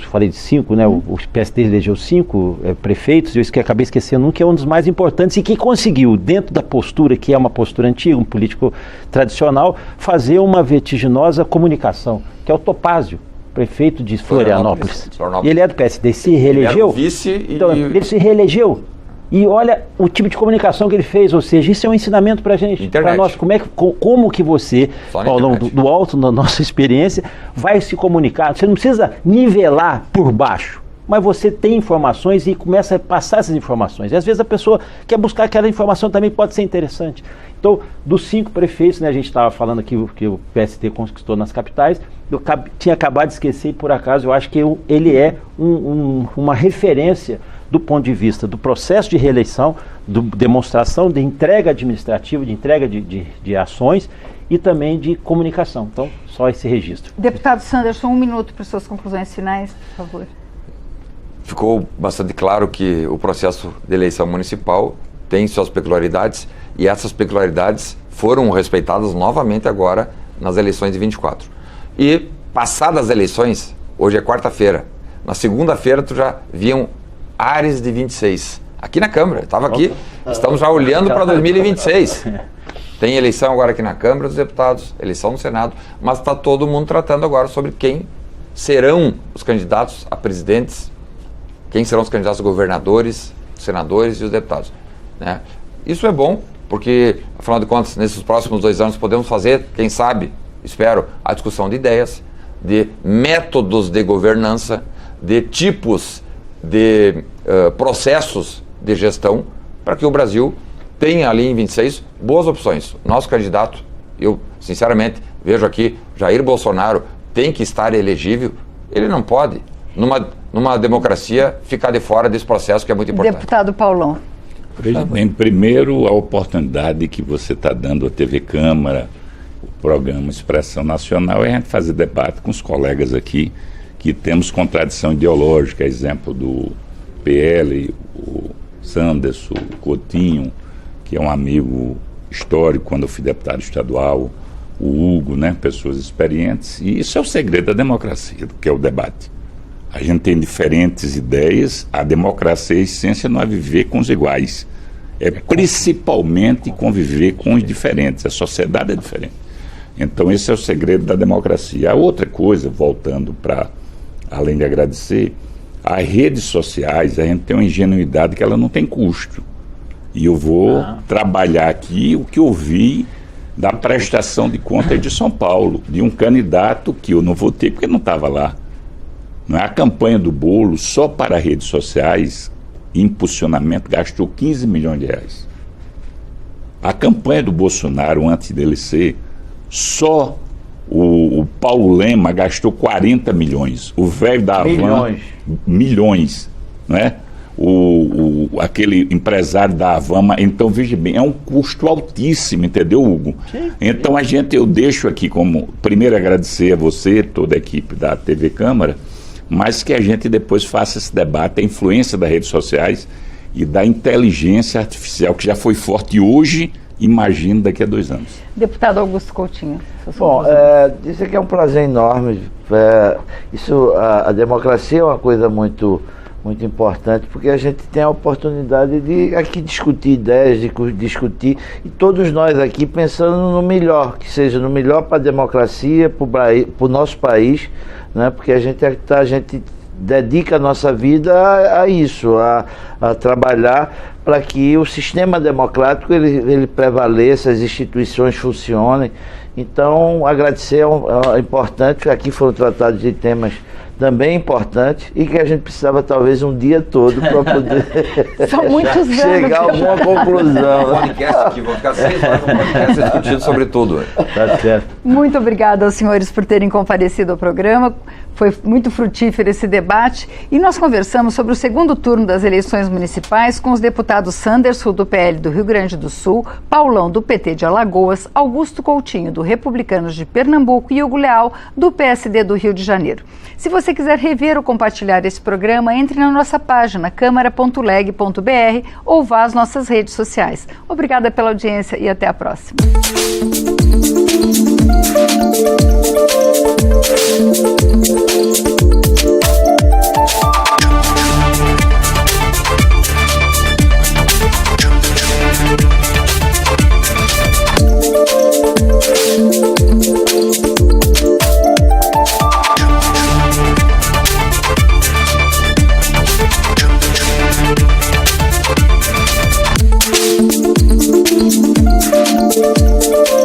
falei de 5, né? O PSD elegeu 5 prefeitos, eu acabei esquecendo um que é um dos mais importantes e que conseguiu, dentro da postura, que é uma postura antiga, um político tradicional, fazer uma vertiginosa comunicação, que é o Topázio, prefeito de Florianópolis. E ele é do PSD, se reelegeu. Ele era vice então, ele se reelegeu. E olha o tipo de comunicação que ele fez, ou seja, isso é um ensinamento para a gente, para nós, como que você, Paulão, do alto da nossa experiência, vai se comunicar. Você não precisa nivelar por baixo, mas você tem informações e começa a passar essas informações. E às vezes a pessoa quer buscar aquela informação, também pode ser interessante. Então, dos 5 prefeitos, né, a gente estava falando aqui que o PSD conquistou nas capitais, eu tinha acabado de esquecer e por acaso eu acho que ele é uma referência do ponto de vista do processo de reeleição, demonstração de entrega administrativa, de entrega de ações e também de comunicação. Então, só esse registro. Deputado Sanderson, 1 minuto para suas conclusões finais, por favor. Ficou bastante claro que o processo de eleição municipal tem suas peculiaridades e essas peculiaridades foram respeitadas novamente agora nas eleições de 24. E passadas as eleições, hoje é quarta-feira, na segunda-feira tu já viam Ares de 26. Aqui na Câmara, estava aqui, estamos já olhando para 2026. Tem eleição agora aqui na Câmara dos Deputados, eleição no Senado, mas está todo mundo tratando agora sobre quem serão os candidatos a presidentes, quem serão os candidatos a governadores, senadores e os deputados. Né? Isso é bom, porque, afinal de contas, nesses próximos 2 anos podemos fazer, quem sabe, espero, a discussão de ideias, de métodos de governança, de tipos de processos de gestão, para que o Brasil tenha ali em 26 boas opções. Nosso candidato, eu sinceramente vejo aqui, Jair Bolsonaro tem que estar elegível, ele não pode, numa democracia, ficar de fora desse processo que é muito importante. Deputado Paulão. Veja bem, primeiro a oportunidade que você está dando à TV Câmara, o programa Expressão Nacional, é a gente fazer debate com os colegas aqui, que temos contradição ideológica, exemplo do PL, o Sanderson, o Coutinho, que é um amigo histórico quando eu fui deputado estadual, o Hugo, né, pessoas experientes, e isso é o segredo da democracia, que é o debate. A gente tem diferentes ideias, a democracia, a essência não é viver com os iguais, é principalmente conviver com os diferentes, a sociedade é diferente. Então esse é o segredo da democracia. A outra coisa, voltando para, além de agradecer, as redes sociais, a gente tem uma ingenuidade que ela não tem custo. E eu vou trabalhar aqui o que eu vi da prestação de contas de São Paulo, de um candidato que eu não votei porque não estava lá. Não é? A campanha do Bolo, só para redes sociais, impulsionamento, gastou 15 milhões de reais. A campanha do Bolsonaro, antes dele ser, só o Paulo Lema gastou 40 milhões. O velho da Havan, milhões, né? Aquele empresário da Havan, então veja bem, é um custo altíssimo, entendeu, Hugo? Sim. Então eu deixo aqui como, primeiro agradecer a você, toda a equipe da TV Câmara, mas que a gente depois faça esse debate, a influência das redes sociais e da inteligência artificial, que já foi forte hoje, imagino daqui a 2 anos. Deputado Augusto Coutinho. Bom, isso aqui é um prazer enorme. A democracia é uma coisa muito importante, porque a gente tem a oportunidade de aqui discutir ideias, de discutir, e todos nós aqui pensando no melhor, que seja no melhor para a democracia, para o nosso país, né? Porque a gente dedica a nossa vida a isso, a trabalhar para que o sistema democrático ele prevaleça, as instituições funcionem. Então, agradecer é importante, aqui foram tratados de temas também importantes e que a gente precisava talvez um dia todo para poder São muitos anos. chegar a alguma conclusão. Podcast aqui, vou ficar 6 horas no podcast discutindo sobre tudo. Tá certo. Muito obrigada aos senhores por terem comparecido ao programa. Foi muito frutífero esse debate e nós conversamos sobre o segundo turno das eleições municipais com os deputados Sanderson, do PL do Rio Grande do Sul, Paulão, do PT de Alagoas, Augusto Coutinho, do Republicanos de Pernambuco e Hugo Leal, do PSD do Rio de Janeiro. Se você quiser rever ou compartilhar esse programa, entre na nossa página câmara.leg.br ou vá às nossas redes sociais. Obrigada pela audiência e até a próxima.